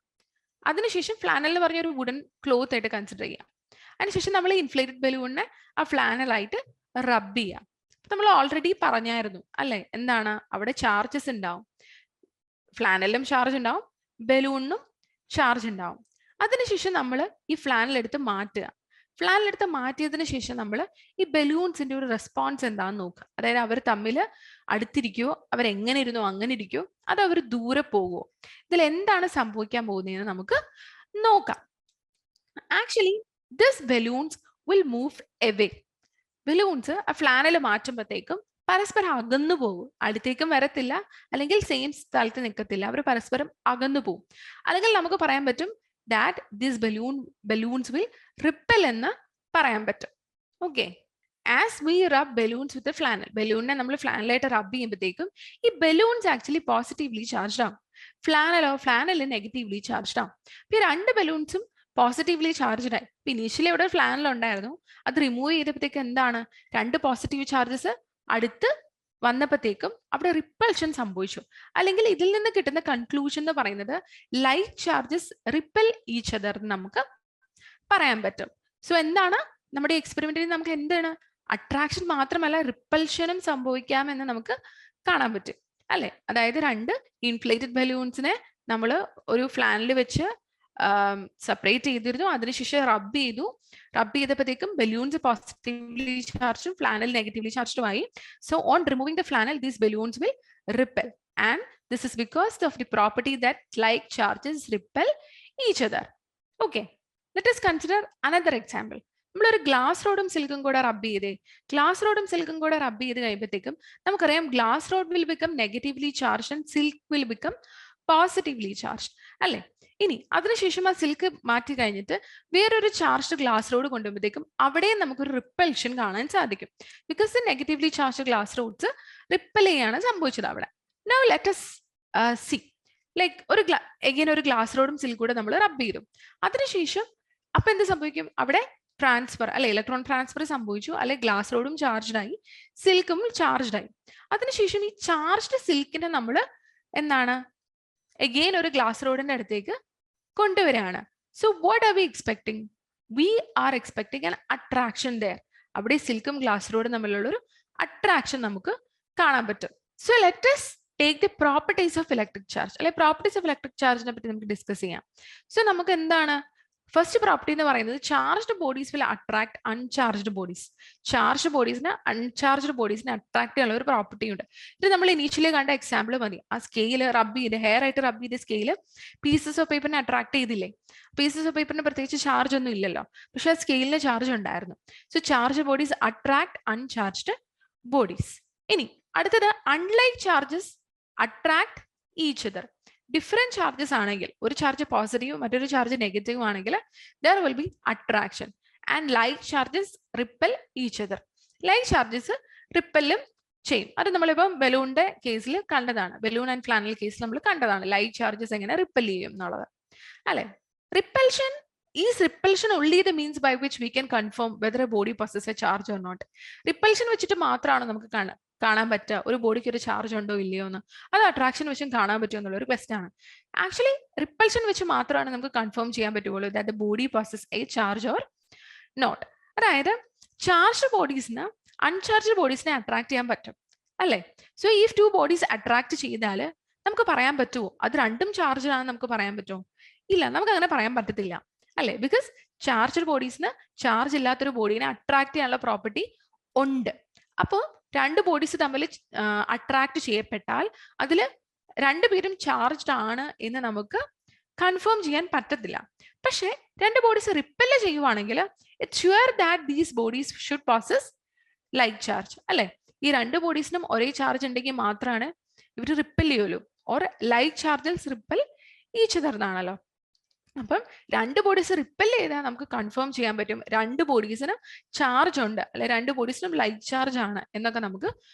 A: അതിനുശേഷം ഫ്ലാനൽ എന്ന് പറഞ്ഞ ഒരു വുഡൻ ക്ലോത്ത് ആയിട്ട് കൺസിഡർ ചെയ്യാം. അതിനുശേഷം നമ്മൾ ഇൻഫ്ലേറ്റഡ് ബലൂണിനെ ആ ഫ്ലാനലായിട്ട് റബ്ബ് ചെയ്യാം. നമ്മൾ ഓൾറെഡി പറഞ്ഞായിരുന്നു അല്ലെ, എന്താണ് അവിടെ ചാർജസ് ഉണ്ടാവും, ഫ്ലാനലിലും ചാർജ് ഉണ്ടാവും, ബലൂണിനും ചാർജ് ഉണ്ടാവും. അതിനുശേഷം നമ്മൾ ഈ ഫ്ലാനൽ എടുത്ത് മാറ്റുക. ഫ്ലാനൽ എടുത്ത് മാറ്റിയതിനു ശേഷം നമ്മൾ ഈ ബലൂൺസിന്റെ ഒരു റെസ്പോൺസ് എന്താന്ന് നോക്കുക. അതായത് അവർ തമ്മിൽ അടുത്തിരിക്കുവോ, അവരെങ്ങനെ ഇരുന്നോ അങ്ങനെ ഇരിക്കുവോ, അത് അവർ ദൂരെ പോകുമോ, ഇതിൽ എന്താണ് സംഭവിക്കാൻ പോകുന്നതെന്ന് നമുക്ക് നോക്കാം. Actually this balloons will move away. Balloons ആ ഫ്ലാനൽ മാറ്റുമ്പോഴത്തേക്കും പരസ്പരം അകന്നു പോകും, അടുത്തേക്കും വരത്തില്ല, അല്ലെങ്കിൽ സെയിം സ്ഥലത്ത് നിൽക്കത്തില്ല, അവർ പരസ്പരം അകന്നു പോകും. അല്ലെങ്കിൽ നമുക്ക് പറയാൻ പറ്റും that these balloons will repel എന്ന് പറയാൻ പറ്റും. Okay, as we rub balloons with flannel, ബലൂണിനെ നമ്മൾ ഫ്ലാനലായിട്ട് റബ് ചെയ്യുമ്പോഴത്തേക്കും ഈ ബലൂൺസ് ആക്ച്വലി പോസിറ്റീവ്ലി ചാർജ്ഡ് ആവും, ഫ്ലാനൽ നെഗറ്റീവ്ലി ചാർജ്ഡ് ആവും. ഈ രണ്ട് ബലൂൺസും പോസിറ്റീവ്ലി ചാർജ്ഡ് ആയി. ഇനീഷ്യലി ഇവിടെ ഫ്ലാനൽ ഉണ്ടായിരുന്നു, അത് റിമൂവ് ചെയ്തപ്പോഴത്തേക്ക് എന്താണ്, രണ്ട് പോസിറ്റീവ് ചാർജസ് അടുത്ത് വന്നപ്പോഴത്തേക്കും അവിടെ റിപ്പൽഷൻ സംഭവിച്ചു. അല്ലെങ്കിൽ ഇതിൽ നിന്ന് കിട്ടുന്ന കൺക്ലൂഷൻ എന്ന് പറയുന്നത് light charges repel each other എന്ന് നമുക്ക് പറയാൻ പറ്റും. സോ എന്താണ് നമ്മുടെ എക്സ്പെരിമെന്റിൽ നമുക്ക് എന്താണ് അട്രാക്ഷൻ മാത്രമല്ല റിപ്പൽഷനും സംഭവിക്കാമെന്ന് നമുക്ക് കാണാൻ പറ്റും അല്ലെ. അതായത് രണ്ട് ഇൻഫ്ലേറ്റഡ് ബലൂൺസിനെ നമ്മൾ ഒരു ഫ്ലാനിൽ വെച്ച് സെപ്പറേറ്റ് ചെയ്തിരുന്നു, അതിനുശേഷം റബ്ബ് ചെയ്തപ്പോഴത്തേക്കും ബലൂൺസ് പോസിറ്റീവ്ലി ചാർജും ഫ്ലാനൽ നെഗറ്റീവ്ലി ചാർജും ആയി. So on removing the flannel these balloons will ripple, and this is because of the property that like charges repel each other. Okay, let us consider another example. നമ്മളൊരു glass റോഡും സിൽക്കും കൂടെ റബ്ബ് ചെയ്ത് കഴിയുമ്പോഴത്തേക്കും നമുക്കറിയാം glass rod will become negatively charge and silk will become positively charge അല്ലെ. ഇനി അതിനുശേഷം ആ സിൽക്ക് മാറ്റി കഴിഞ്ഞിട്ട് വേറൊരു ചാർജ്ഡ് ഗ്ലാസ് റോഡ് കൊണ്ടുവരുമ്പോഴത്തേക്കും അവിടെ നമുക്കൊരു റിപ്പൽഷൻ കാണാൻ സാധിക്കും. Because the negatively charged glass rods repel ചെയ്യാണ് സംഭവിച്ചത് അവിടെ. Now let us see like ഒരു ഗ്ലാസ് റോഡും സിൽക്കും കൂടെ നമ്മൾ റബ്ബ് ചെയ്തു. അതിനുശേഷം അപ്പൊ എന്ത് സംഭവിക്കും, അവിടെ ട്രാൻസ്ഫർ അല്ലെ, ഇലക്ട്രോൺ ട്രാൻസ്ഫർ സംഭവിച്ചു, അല്ലെ ഗ്ലാസ് റോഡും ചാർജ്ഡ് ആയി, സിൽക്കും ചാർജ്ഡ് ആയി. അതിനുശേഷം ഈ ചാർജ്ഡ് സിൽക്കിനെ നമ്മൾ എന്താണ് അഗെയിൻ ഒരു ഗ്ലാസ് റോഡിന്റെ അടുത്തേക്ക് കൊണ്ടുവരികയാണ്. So what are we expecting? We are expecting an attraction there. അവിടെ സിൽക്കും ഗ്ലാസ് റോഡും തമ്മിലുള്ള ഒരു അട്രാക്ഷൻ നമുക്ക് കാണാൻ പറ്റും. So let us take the properties of electric charge, അല്ലെ പ്രോപ്പർട്ടീസ് ഓഫ് ഇലക്ട്രിക് ചാർജിനെ പറ്റി നമുക്ക് ഡിസ്കസ് ചെയ്യാം. സോ നമുക്ക് എന്താണ് ഫസ്റ്റ് പ്രോപ്പർട്ടി എന്ന് പറയുന്നത്, charged bodies will attract uncharged bodies. Charged ബോഡീസിനെ അൺചാർജ്ഡ് ബോഡീസിനെ അട്രാക്ട് ചെയ്യാനുള്ള ഒരു പ്രോപ്പർട്ടി ഉണ്ട്. ഇത് നമ്മൾ ഇനീഷ്യലി കണ്ട എക്സാമ്പിൾ മതി. ആ സ്കെയിൽ റബ്ബ് ചെയ്ത് ഹെയർ ആയിട്ട് റബ്ബ് ചെയ്ത സ്കെയില് പീസസ് ഓഫ് പേപ്പറിനെ അട്രാക്ട് ചെയ്തില്ലേ? പീസസ് ഓഫ് പേപ്പറിന് പ്രത്യേകിച്ച് ചാർജ് ഒന്നും ഇല്ലല്ലോ, പക്ഷെ ആ സ്കെയിലിന് ചാർജ് ഉണ്ടായിരുന്നു. So charged bodies attract uncharged bodies. ഇനി അടുത്തത് unlike charges attract each other. Different charges ആണെങ്കിൽ, ഒരു ചാർജ് പോസിറ്റീവ് മറ്റൊരു ചാർജ് നെഗറ്റീവ് ആണെങ്കിൽ there will be attraction, and like charges repel each other. Like charges റിപ്പലും ചെയ്യും. അത് നമ്മളിപ്പം ബലൂണിന്റെ കേസിൽ കണ്ടതാണ്, ബലൂൺ ആൻഡ് ഫ്ലാനൽ കേസിൽ നമ്മൾ കണ്ടതാണ് ലൈക്ക് ചാർജസ് എങ്ങനെ റിപ്പൽ ചെയ്യും എന്നുള്ളത് അല്ലെ. Repulsion is repulsion only the means by which we can confirm whether a body possesses a charge or not. Repulsion വെച്ചിട്ട് മാത്രമാണ് നമുക്ക് കാണാൻ പറ്റുക ഒരു ബോഡിക്ക് ഒരു ചാർജ് ഉണ്ടോ ഇല്ലയോ എന്ന്. അത് അട്രാക്ഷൻ വെച്ചും കാണാൻ പറ്റുമോ എന്നുള്ള ഒരു ക്വസ്റ്റ്യൻ ആണ്. ആക്ച്വലി റിപ്പൽഷൻ വെച്ച് മാത്രമാണ് നമുക്ക് കൺഫേം ചെയ്യാൻ പറ്റുള്ളൂ that the body possesses a charge or not. അതായത് ചാർജ്ഡ് ബോഡീസിന് അൺചാർജ്ഡ് ബോഡീസിനെ അട്രാക്ട് ചെയ്യാൻ പറ്റും അല്ലെ. സോ ഈ ടു ബോഡീസ് അട്രാക്ട് ചെയ്താൽ നമുക്ക് പറയാൻ പറ്റുമോ അത് രണ്ടും ചാർജ് ആണെന്ന് നമുക്ക് പറയാൻ പറ്റുമോ? ഇല്ല, നമുക്ക് അങ്ങനെ പറയാൻ പറ്റത്തില്ല അല്ലെ. ബിക്കോസ് ചാർജ്ഡ് ബോഡീസിന് ചാർജ് ഇല്ലാത്തൊരു ബോഡീനെ അട്രാക്ട് ചെയ്യാനുള്ള പ്രോപ്പർട്ടി ഉണ്ട്. അപ്പോൾ രണ്ട് ബോഡീസ് തമ്മിൽ അട്രാക്ട് ചെയ്യപ്പെട്ടാൽ അതിൽ രണ്ടുപേരും ചാർജ്ഡ് ആണ് എന്ന് നമുക്ക് കൺഫേം ചെയ്യാൻ പറ്റത്തില്ല. പക്ഷെ രണ്ട് ബോഡീസ് റിപ്പൽ ചെയ്യുവാണെങ്കിൽ it's sure that these bodies should poses like charge അല്ലെ. ഈ രണ്ട് ബോഡീസിനും ഒരേ ചാർജ് ഉണ്ടെങ്കിൽ മാത്രമാണ് ഇവർ റിപ്പൽ ചെയ്യുള്ളൂ. Or like charges repel each other എന്നാണല്ലോ. അപ്പം രണ്ട് ബോഡീസ് റിപ്പൽ ചെയ്താൽ നമുക്ക് കൺഫേം ചെയ്യാൻ പറ്റും രണ്ട് ബോഡീസിനും ചാർജ് ഉണ്ട് അല്ലെ, രണ്ട് ബോഡീസിനും ലൈറ്റ് ചാർജ് ആണ് എന്നൊക്കെ നമുക്ക്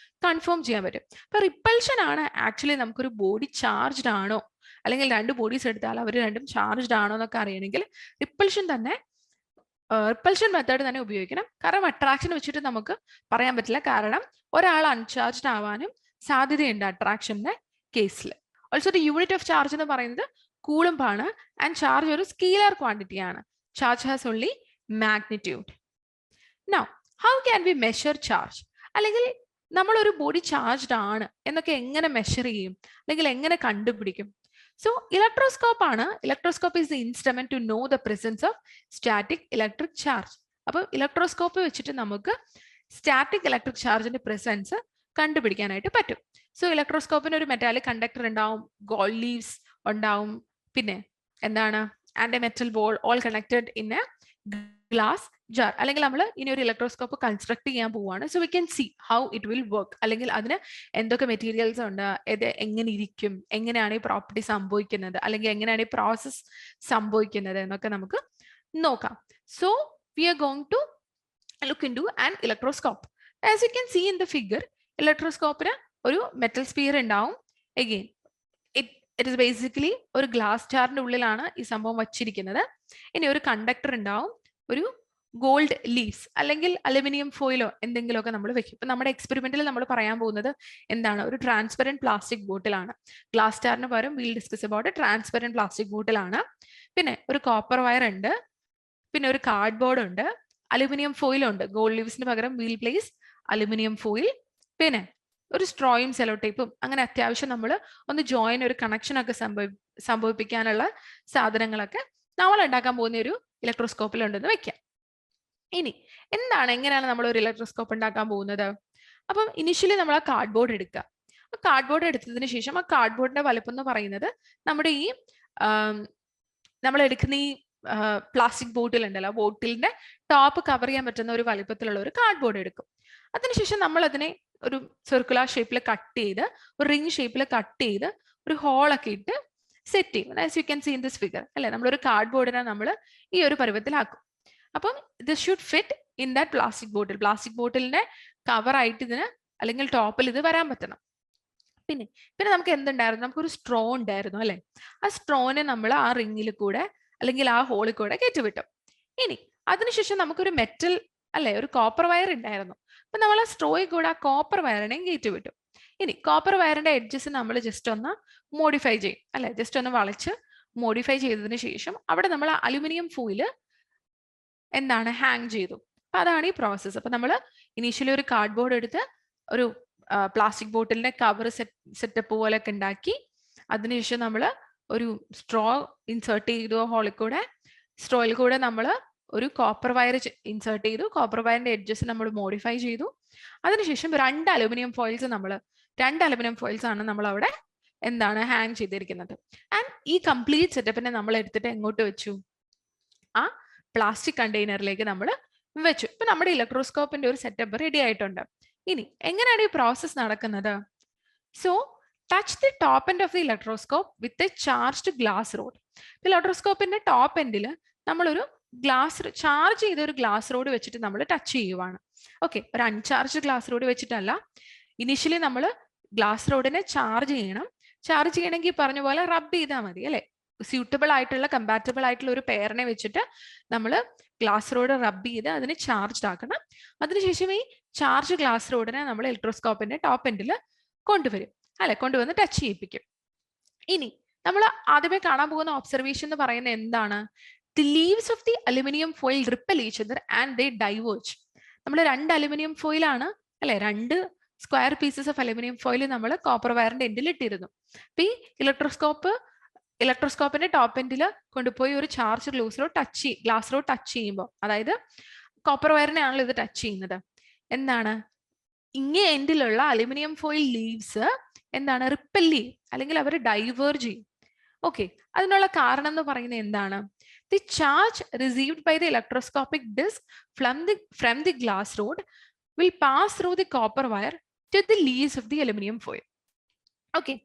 A: കൺഫേം ചെയ്യാൻ പറ്റും. അപ്പൊ റിപ്പൽഷൻ ആണ് ആക്ച്വലി നമുക്കൊരു ബോഡി ചാർജ്ഡ് ആണോ അല്ലെങ്കിൽ രണ്ട് ബോഡീസ് എടുത്താൽ അവർ രണ്ടും ചാർജ്ഡ് ആണോ എന്നൊക്കെ അറിയണമെങ്കിൽ റിപ്പൽഷൻ തന്നെ റിപ്പൽഷൻ മെത്തേഡ് തന്നെ ഉപയോഗിക്കണം. കാരണം അട്രാക്ഷൻ വെച്ചിട്ട് നമുക്ക് പറയാൻ പറ്റില്ല. കാരണം ഒരാൾ അൺചാർജ്ഡ് ആവാനും സാധ്യതയുണ്ട് അട്രാക്ഷന്റെ കേസിൽ. Also the unit of charge എന്ന് പറയുന്നത് കൂളംബ് ആണ്. ആൻഡ് ചാർജ് ഒരു സ്കെയിലർ ക്വാണ്ടിറ്റി ആണ്. Charge has only magnitude. Now how can we measure charge? അല്ലെങ്കിൽ നമ്മളൊരു ബോഡി ചാർജ്ഡ് ആണ് എന്നൊക്കെ എങ്ങനെ മെഷർ ചെയ്യും, അല്ലെങ്കിൽ എങ്ങനെ കണ്ടുപിടിക്കും? So electroscope ആണ്. Electroscope is the instrument to know the presence of static electric charge. അപ്പോൾ ഇലക്ട്രോസ്കോപ്പ് വെച്ചിട്ട് നമുക്ക് സ്റ്റാറ്റിക് ഇലക്ട്രിക് ചാർജിന്റെ പ്രസൻസ് കണ്ടുപിടിക്കാനായിട്ട് പറ്റും. സോ ഇലക്ട്രോസ്കോപ്പിന് ഒരു മെറ്റാലിക് കണ്ടക്ടർ ഉണ്ടാവും, ഗോൾഡ് ലീവ്സ് ഉണ്ടാവും, പിന്നെ എന്താണ് and A metal ball all connected in A glass jar. അല്ലെങ്കിൽ നമ്മൾ ഇനി ഒരു ഇലക്ട്രോസ്കോപ്പ് കൺസ്ട്രക്ട് ചെയ്യാൻ പോവുകയാണ്. So we can see how it will work. അല്ലെങ്കിൽ അതിന് എന്തൊക്കെ മെറ്റീരിയൽസ് ഉണ്ട്, ഇത് എങ്ങനെ ഇരിക്കും, എങ്ങനെയാണ് ഈ പ്രോപ്പർട്ടി സംഭവിക്കുന്നത്, അല്ലെങ്കിൽ എങ്ങനെയാണ് ഈ പ്രോസസ് സംഭവിക്കുന്നത് എന്നൊക്കെ നമുക്ക് നോക്കാം. So we are going to look into an electroscope. As you can see in the figure, ഇലക്ട്രോസ്കോപ്പിന് ഒരു മെറ്റൽ സ്പിയർ ഉണ്ടാവും. എഗെയിൻ ഇറ്റ് ഇസ് ബേസിക്കലി ഒരു ഗ്ലാസ് ജാറിന്റെ ഉള്ളിലാണ് ഈ സംഭവം വച്ചിരിക്കുന്നത്. ഇനി ഒരു കണ്ടക്ടർ ഉണ്ടാവും, ഒരു ഗോൾഡ് ലീവ്സ് അല്ലെങ്കിൽ അലുമിനിയം ഫോയിലോ എന്തെങ്കിലുമൊക്കെ നമ്മൾ വെക്കും. ഇപ്പൊ നമ്മുടെ എക്സ്പെരിമെന്റിൽ നമ്മൾ പറയാൻ പോകുന്നത് എന്താണ്, ഒരു ട്രാൻസ്പെറന്റ് പ്ലാസ്റ്റിക് ബോട്ടിലാണ്. ഗ്ലാസ് ജാറിന് പകരം wheel discuss about transparent plastic ബോട്ടിലാണ്. പിന്നെ ഒരു കോപ്പർ വയർ ഉണ്ട്, പിന്നെ ഒരു കാർഡ്ബോർഡ് ഉണ്ട്, അലുമിനിയം ഫോയിൽ ഉണ്ട്. ഗോൾഡ് ലീവ്സിന് പകരം വീൽ പ്ലേസ് അലുമിനിയം ഫോയിൽ, പിന്നെ ഒരു സ്ട്രോയും സെലോ ടേപ്പും. അങ്ങനെ അത്യാവശ്യം നമ്മൾ ഒന്ന് ജോയിൻ ഒരു കണക്ഷൻ ഒക്കെ സംഭവിപ്പിക്കാനുള്ള സാധനങ്ങളൊക്കെ നമ്മൾ ഉണ്ടാക്കാൻ പോകുന്ന ഒരു ഇലക്ട്രോസ്കോപ്പിൽ ഉണ്ടെന്ന് വെക്കാം. ഇനി എങ്ങനെയാണ് നമ്മൾ ഒരു ഇലക്ട്രോസ്കോപ്പ് ഉണ്ടാക്കാൻ പോകുന്നത്? അപ്പം ഇനിഷ്യലി നമ്മൾ ആ കാർഡ്ബോർഡ് എടുക്കുക. ആ കാർഡ്ബോർഡ് എടുത്തതിന് ശേഷം ആ കാർഡ്ബോർഡിന്റെ വലുപ്പം എന്ന് പറയുന്നത് നമ്മുടെ ഈ നമ്മൾ എടുക്കുന്ന ഈ പ്ലാസ്റ്റിക് ബോട്ടിൽ ഉണ്ടല്ലോ, ബോട്ടിലിന്റെ ടോപ്പ് കവർ ചെയ്യാൻ പറ്റുന്ന ഒരു വലുപ്പത്തിലുള്ള ഒരു കാർഡ്ബോർഡ് എടുക്കും. അതിനുശേഷം നമ്മൾ അതിനെ ഒരു സർക്കുലർ ഷേപ്പിൽ കട്ട് ചെയ്ത്, ഒരു റിംഗ് ഷേപ്പിൽ കട്ട് ചെയ്ത്, ഒരു ഹോളൊക്കെ ഇട്ട് സെറ്റ് ചെയ്യും. As you can see in this figure അല്ലെ, നമ്മളൊരു കാർഡ്ബോർഡിനെ നമ്മൾ ഈ ഒരു പരുവത്തിലാക്കും. അപ്പം this should fit in that plastic bottle. Plastic ബോട്ടിലിന്റെ കവർ ആയിട്ട് ഇതിന് അല്ലെങ്കിൽ ടോപ്പിൽ ഇത് വരാൻ പറ്റണം. പിന്നെ നമുക്ക് എന്തുണ്ടായിരുന്നു, നമുക്കൊരു സ്ട്രോ ഉണ്ടായിരുന്നു അല്ലെ. ആ സ്ട്രോനെ നമ്മൾ ആ റിങ്ങിൽ കൂടെ അല്ലെങ്കിൽ ആ ഹോളിൽ കൂടെ കയറ്റിവിട്ടു. ഇനി അതിനുശേഷം നമുക്കൊരു മെറ്റൽ അല്ലെ, ഒരു കോപ്പർ വയർ ഉണ്ടായിരുന്നു. അപ്പൊ നമ്മൾ ആ സ്ട്രോയിൽ കൂടെ ആ കോപ്പർ വയറിനെയും കയറ്റിവിട്ടു. ഇനി കോപ്പർ വയറിന്റെ എഡ്ജസ് നമ്മൾ ജസ്റ്റ് ഒന്ന് മോഡിഫൈ ചെയ്യും അല്ലെ, ജസ്റ്റ് ഒന്ന് വളച്ച് മോഡിഫൈ ചെയ്തതിന് ശേഷം അവിടെ നമ്മൾ അലുമിനിയം ഫോയിൽ ഹാങ് ചെയ്തു. അപ്പൊ അതാണ് ഈ പ്രോസസ്സ്. അപ്പൊ നമ്മൾ ഇനീഷ്യലി ഒരു കാർഡ്ബോർഡ് എടുത്ത് ഒരു പ്ലാസ്റ്റിക് ബോട്ടിലിന്റെ കവർ സെറ്റപ്പ് പോലെയൊക്കെ ഉണ്ടാക്കി, അതിനുശേഷം നമ്മൾ ഒരു സ്ട്രോ ഇൻസേർട്ട് ചെയ്തു ഹോളിൽ കൂടെ. സ്ട്രോയിൽ കൂടെ നമ്മൾ ഒരു കോപ്പർ വയർ ഇൻസേർട്ട് ചെയ്തു. കോപ്പർ വയറിന്റെ എഡ്ജസ് നമ്മൾ മോഡിഫൈ ചെയ്തു. അതിനുശേഷം രണ്ട് അലുമിനിയം ഫോയിൽസ് ആണ് നമ്മൾ അവിടെ ഹാങ് ചെയ്തിരിക്കുന്നത്. ആൻഡ് ഈ കംപ്ലീറ്റ് സെറ്റപ്പിനെ നമ്മൾ എടുത്തിട്ട് എങ്ങോട്ട് വെച്ചു, ആ പ്ലാസ്റ്റിക് കണ്ടെയ്നറിലേക്ക് നമ്മൾ വെച്ചു. ഇപ്പൊ നമ്മുടെ ഇലക്ട്രോസ്കോപ്പിന്റെ ഒരു സെറ്റപ്പ് റെഡി ആയിട്ടുണ്ട്. ഇനി എങ്ങനെയാണ് ഈ പ്രോസസ് നടക്കുന്നത്? So touch the top end of the electroscope with a charged glass rod. ഇലക്ട്രോസ്കോപ്പിന്റെ ടോപ്പ് എൻഡിൽ നമ്മളൊരു ചാർജ് ചെയ്ത ഒരു ഗ്ലാസ് റോഡ് വെച്ചിട്ട് നമ്മൾ ടച്ച് ചെയ്യുവാണ്. ഓക്കെ, ഒരു അൺചാർജ് ഗ്ലാസ് റോഡ് വെച്ചിട്ടല്ല. ഇനിഷ്യലി നമ്മൾ ഗ്ലാസ് റോഡിനെ ചാർജ് ചെയ്യണം. ചാർജ് ചെയ്യണമെങ്കിൽ പറഞ്ഞ പോലെ റബ്ബ് ചെയ്താൽ മതി അല്ലെ. സ്യൂട്ടബിൾ ആയിട്ടുള്ള കമ്പാറ്റബിൾ ആയിട്ടുള്ള ഒരു പെയറിനെ വെച്ചിട്ട് നമ്മൾ ഗ്ലാസ് റോഡ് റബ്ബ് ചെയ്ത് അതിനെ ചാർജ്ഡ് ആക്കണം. അതിനുശേഷം ഈ ചാർജ് ഗ്ലാസ് റോഡിനെ നമ്മൾ ഇലക്ട്രോസ്കോപ്പിന്റെ ടോപ്പ് എൻഡിൽ കൊണ്ടുവരും അല്ലെ, കൊണ്ടുവന്ന് ടച്ച് ചെയ്യിപ്പിക്കും. ഇനി നമ്മൾ ആദ്യമേ കാണാൻ പോകുന്ന ഒബ്സർവേഷൻ എന്ന് പറയുന്നത് എന്താണ്? The leaves of the aluminum foil repel each other and they diverge. നമ്മൾ രണ്ട് അലുമിനിയം ഫോയിൽ ആണ് അല്ലെ, രണ്ട് square pieces of aluminium foil നമ്മൾ കോപ്പർ വയറിന്റെ എൻഡിൽ ഇട്ടിരുന്നു. അപ്പൊ ഈ ഇലക്ട്രോസ്കോപ്പിന്റെ ടോപ്പ് എൻഡിൽ കൊണ്ടുപോയി ഒരു ചാർജ് ഗ്ലാസ് റോഡ് ടച്ച് ചെയ്യുമ്പോൾ, അതായത് കോപ്പർ വയറിനെ ആണല്ലോ ഇത് ടച്ച് ചെയ്യുന്നത്, ഇങ്ങേ എൻഡിലുള്ള അലുമിനിയം ഫോയിൽ ലീവ്സ് റിപ്പൽ ചെയ്യും അല്ലെങ്കിൽ അവർ ഡൈവേർജ് ചെയ്യും. ഓക്കെ, അതിനുള്ള കാരണം എന്ന് പറയുന്നത് എന്താണ്? The charge received by the electroscopic disc from the glass rod will pass through the copper wire to the leaves of the aluminum foil. Okay,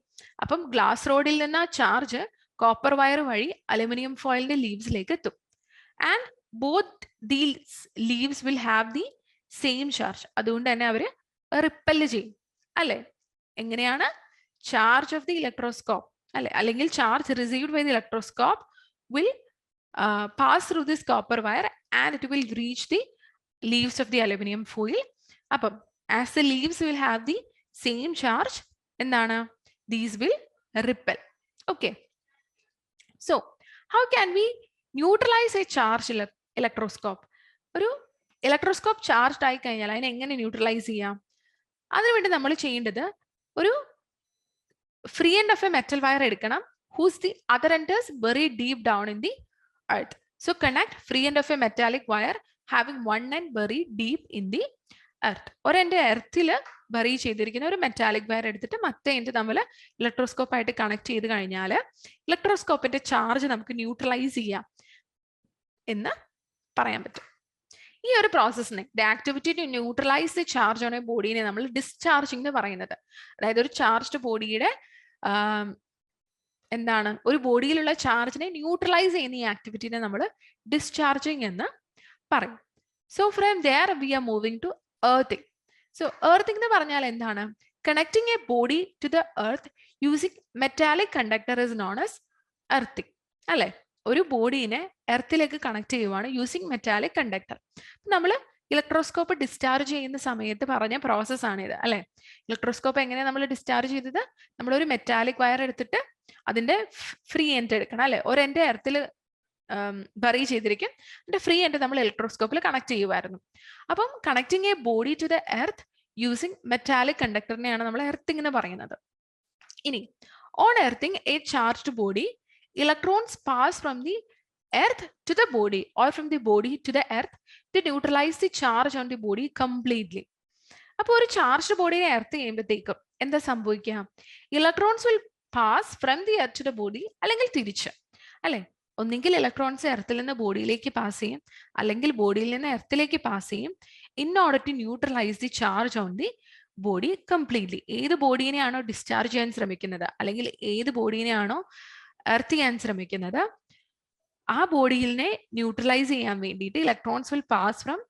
A: അപ്പം glass റോഡിൽ നിന്ന് ആ ചാർജ് കോപ്പർ വയർ വഴി അലുമിനിയം ഫോയിലിന്റെ ലീവ്സിലേക്ക് എത്തും. And both these leaves will have the same charge. അതുകൊണ്ട് തന്നെ അവര് റിപ്പല് ചെയ്യും അല്ലെ. എങ്ങനെയാണ്? ചാർജ് ഓഫ് ദി ഇലക്ട്രോസ്കോപ്പ് അല്ലെ, അല്ലെങ്കിൽ charge received by the electroscope will pass through this copper wire and it will reach the leaves of the aluminum foil. അപ്പം as the leaves will have the same charge, എന്താണ്, these will repel. Okay. So how can we neutralize a charge electroscope? ഒരു electroscope charge ആയി കഴിഞ്ഞാൽ അതിനെ എങ്ങനെ neutralise ചെയ്യാം? അതിനുവേണ്ടി നമ്മൾ ചെയ്യേണ്ടത് ഒരു free end of A metal wire എടുക്കണം, whose the other end is buried deep down in the earth. So connect free end of a metallic wire having one end buried deep in the earth. ഒരു എൻ്റെ എർത്തിൽ bury ചെയ്തിരിക്കുന്ന ഒരു metallic wire എടുത്തിട്ട് മറ്റേ എൻ്റെ നമ്മൾ electroscope ആയിട്ട് connect ചെയ്ത് കഴിഞ്ഞാൽ ഇലക്ട്രോസ്കോപ്പിന്റെ ചാർജ് നമുക്ക് ന്യൂട്രലൈസ് ചെയ്യാം എന്ന് പറയാൻ പറ്റും. ഈ ഒരു പ്രോസസ്സിനെ, the activity to neutralize the charge on a ബോഡീനെ നമ്മൾ ഡിസ്ചാർജിങ് എന്ന് പറയുന്നത്. അതായത് ഒരു ചാർജ്ഡ് ബോഡിയുടെ എന്താണ്, ഒരു ബോഡിയിലുള്ള ചാർജിനെ ന്യൂട്രലൈസ് ചെയ്യുന്ന ഈ ആക്ടിവിറ്റിനെ നമ്മൾ ഡിസ്ചാർജിങ് എന്ന് പറയും. So from there we are moving to earthing. So earthing എന്ന് പറഞ്ഞാൽ എന്താണ്? Connecting a body to the earth using metallic conductor is known as earthing. അല്ലെ, ഒരു ബോഡീനെ എർത്തിലേക്ക് കണക്ട് ചെയ്യുവാണ് യൂസിങ് മെറ്റാലിക് കണ്ടക്ടർ. നമ്മൾ ഇലക്ട്രോസ്കോപ്പ് ഡിസ്ചാർജ് ചെയ്യുന്ന സമയത്ത് പറഞ്ഞ പ്രോസസ്സാണിത് അല്ലെ. ഇലക്ട്രോസ്കോപ്പ് എങ്ങനെയാണ് നമ്മൾ ഡിസ്ചാർജ് ചെയ്തത്? നമ്മളൊരു മെറ്റാലിക് വയർ എടുത്തിട്ട് അതിന്റെ ഫ്രീ എൻഡ് എടുക്കണം അല്ലെ. ഒരു എൻഡ് എർത്തിൽ ബറി ചെയ്തിരിക്കും, അതിന്റെ ഫ്രീ എൻഡ് നമ്മൾ ഇലക്ട്രോസ്കോപ്പിൽ കണക്ട് ചെയ്യുമായിരുന്നു. അപ്പം connecting a body to the earth using metallic കണ്ടക്ടറിനെയാണ് നമ്മൾ എർത്തിങ് എന്ന് പറയുന്നത്. ഇനി on earthing a charged body, electrons pass from the earth to the body or from the body to the earth to neutralize the charge on the body completely. അപ്പോൾ ഒരു charged ബോഡിയെ earth ചെയ്യുമ്പോഴത്തേക്കും എന്താ സംഭവിക്കുക? Electrons will pass from the earth to the body, അല്ലെങ്കിൽ തിരിച്ച് അല്ലെ. ഒന്നെങ്കിൽ electrons എർത്തിൽ നിന്ന് ബോഡിയിലേക്ക് പാസ് ചെയ്യും, അല്ലെങ്കിൽ ബോഡിയിൽ നിന്ന് എർത്തിലേക്ക് പാസ് ചെയ്യും, in order to neutralize the charge on the body completely. ഏത് ബോഡീനെയാണോ ഡിസ്ചാർജ് ചെയ്യാൻ ശ്രമിക്കുന്നത്, അല്ലെങ്കിൽ ഏത് ബോഡീനെയാണോ എർത്ത് ചെയ്യാൻ ശ്രമിക്കുന്നത്, ആ ബോഡിയിനെ ന്യൂട്രലൈസ് ചെയ്യാൻ വേണ്ടിയിട്ട് electrons will pass from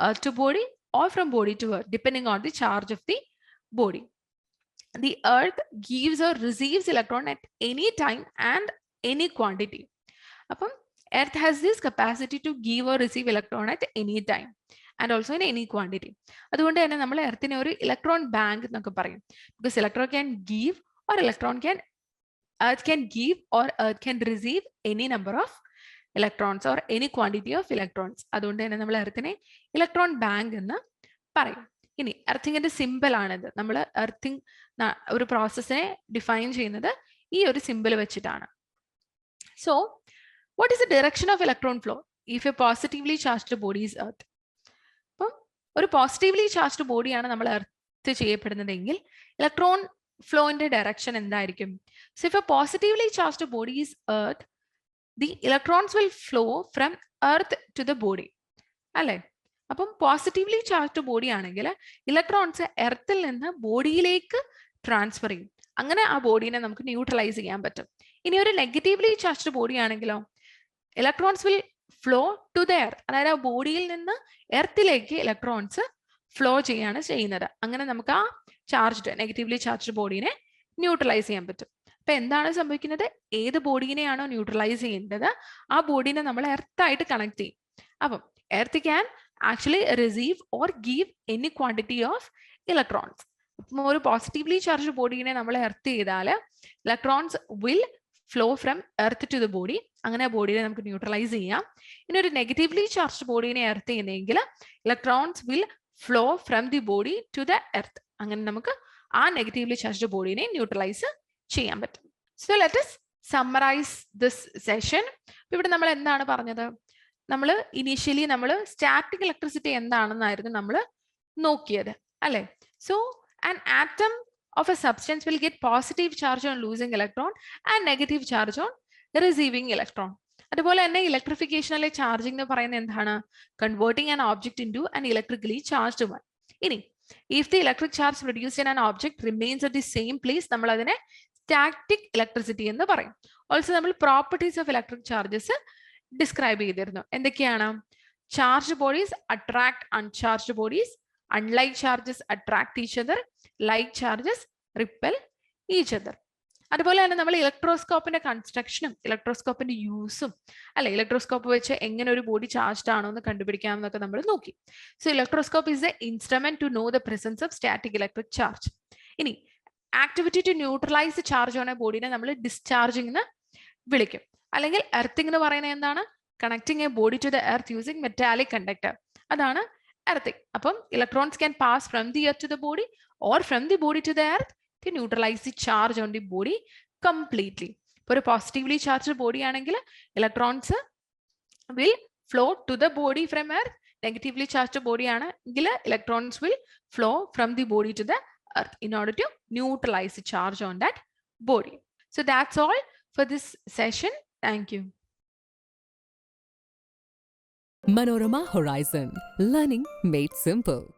A: earth to body or from body to earth depending on the charge of the body. The earth gives or receives electron at any time and any quantity. അപ്പം earth has this capacity to give or receive electron at any time and also in any quantity. അതുകൊണ്ട് തന്നെ നമ്മൾ എർത്തിനെ ഒരു electron bank എന്നൊക്കെ പറയും. because electron can give or earth can give or earth can receive any number of electrons or any quantity of electrons. അതുകൊണ്ട് തന്നെ നമ്മൾ എർത്തിനെ electron bank എന്ന് പറയും. ഇനി എർത്തിങ്ങിന്റെ സിമ്പിൾ ആണിത്. നമ്മൾ എർത്തിങ് ഒരു പ്രോസസ്സിനെ ഡിഫൈൻ ചെയ്യുന്നത് ഈ ഒരു സിമ്പിൾ വെച്ചിട്ടാണ്. So what is the direction of electron flow if A positively charged body is earth? അപ്പം ഒരു പോസിറ്റീവ്ലി ചാർജ്ഡ് ബോഡിയാണ് നമ്മൾ എർത്ത് ചെയ്യപ്പെടുന്നതെങ്കിൽ ഇലക്ട്രോൺ ഫ്ലോന്റെ ഡയറക്ഷൻ എന്തായിരിക്കും? So if A positively charged body is earth, the electrons will flow from earth to the body അല്ലെ. അപ്പം positively charged body ആണെങ്കിൽ electrons എർത്തിൽ നിന്ന് ബോഡിയിലേക്ക് transfer ചെയ്യും. അങ്ങനെ ആ ബോഡീനെ നമുക്ക് ന്യൂട്രലൈസ് ചെയ്യാൻ പറ്റും. ഇനി ഒരു നെഗറ്റീവ്ലി ചാർജ്ഡ് ബോഡി ആണെങ്കിലോ, electrons will flow to the earth, അതായത് ആ ബോഡിയിൽ നിന്ന് എർത്തിലേക്ക് ഇലക്ട്രോൺസ് ഫ്ലോ ചെയ്യാണ് ചെയ്യുന്നത്. അങ്ങനെ നമുക്ക് ആ ചാർജ്ഡ് നെഗറ്റീവ്ലി ചാർജ്ഡ് ബോഡീനെ ന്യൂട്രലൈസ് ചെയ്യാൻ പറ്റും. അപ്പൊ എന്താണ് സംഭവിക്കുന്നത്? ഏത് ബോഡീനെയാണോ ന്യൂട്രലൈസ് ചെയ്യേണ്ടത് ആ ബോഡീനെ നമ്മൾ എർത്തായിട്ട് കണക്ട് ചെയ്യും. അപ്പം earth can actually receive or give any quantity of electrons. അപ്പം ഒരു പോസിറ്റീവ്ലി ചാർജ്ഡ് ബോഡീനെ നമ്മൾ എർത്ത് ചെയ്താൽ electrons will flow from earth to the body. അങ്ങനെ ആ ബോഡീനെ നമുക്ക് ന്യൂട്രലൈസ് ചെയ്യാം. ഇനി ഒരു നെഗറ്റീവ്ലി ചാർജ്ഡ് ബോഡീനെ എർത്ത് ചെയ്യുന്നെങ്കിൽ electrons will flow from the body to the earth. അങ്ങനെ നമുക്ക് ആ നെഗറ്റീവ്ലി ചാർജ്ഡ് ബോഡീനെ ന്യൂട്രലൈസ് ചെയ്യാൻ പറ്റും. So let us summarize this session. ഇവിടെ നമ്മൾ എന്താണ് പറഞ്ഞത്? നമ്മൾ ഇനീഷ്യലി നമ്മൾ സ്റ്റാറ്റിക് ഇലക്ട്രിസിറ്റി എന്താണെന്നായിരുന്നു നമ്മൾ നോക്കിയത് അല്ലെ. So an atom of a substance will get positive charge on losing electron and negative charge on receiving electron. അതുപോലെ തന്നെ ഇലക്ട്രിഫിക്കേഷനിലെ ചാർജിംഗ് എന്ന് പറയുന്നത് എന്താണ്? Converting an object into an electrically charged one. ഇനി if the electric charge produced in an object remains at the same place, നമ്മൾ അതിനെ static electricity എന്ന് പറയും. ഓൾസോ നമ്മൾ properties of electric charges describe ചെയ്തിരുന്നു. എന്തൊക്കെയാണ്? Charge bodies attract uncharged bodies, unlike charges attract each other, like charges repel each other. അതുപോലെ തന്നെ നമ്മൾ ഇലക്ട്രോസ്കോപ്പിന്റെ കൺസ്ട്രക്ഷനും ഇലക്ട്രോസ്കോപ്പിന്റെ യൂസും അല്ലെ, ഇലക്ട്രോസ്കോപ്പ് വെച്ച് എങ്ങനെ ഒരു ബോഡി ചാർജ്ഡ് ആണോ എന്ന് കണ്ടുപിടിക്കാം എന്നൊക്കെ നമ്മൾ നോക്കി. So electroscope is a instrument to know the presence of static electric charge. ഇനി activity to neutralize charge on a ബോഡിനെ നമ്മൾ ഡിസ്ചാർജിംഗ് എന്ന് വിളിക്കും. അല്ലെങ്കിൽ എർത്തിങ് എന്ന് പറയുന്നത് എന്താണ്? Connecting a body to the earth using metallic conductor. അതാണ് എർത്തിങ്. അപ്പം electrons can pass from the earth to the body or from the body to the earth to neutralize the charge on the body completely. For a positively charged body ആണെങ്കിൽ electrons will flow to the body from earth. Negatively charged body ആണെങ്കിൽ electrons will flow from the body to the earth in order to neutralize the charge on that body. So that's all for this session. Thank you.
B: Manorama Horizon, learning made simple.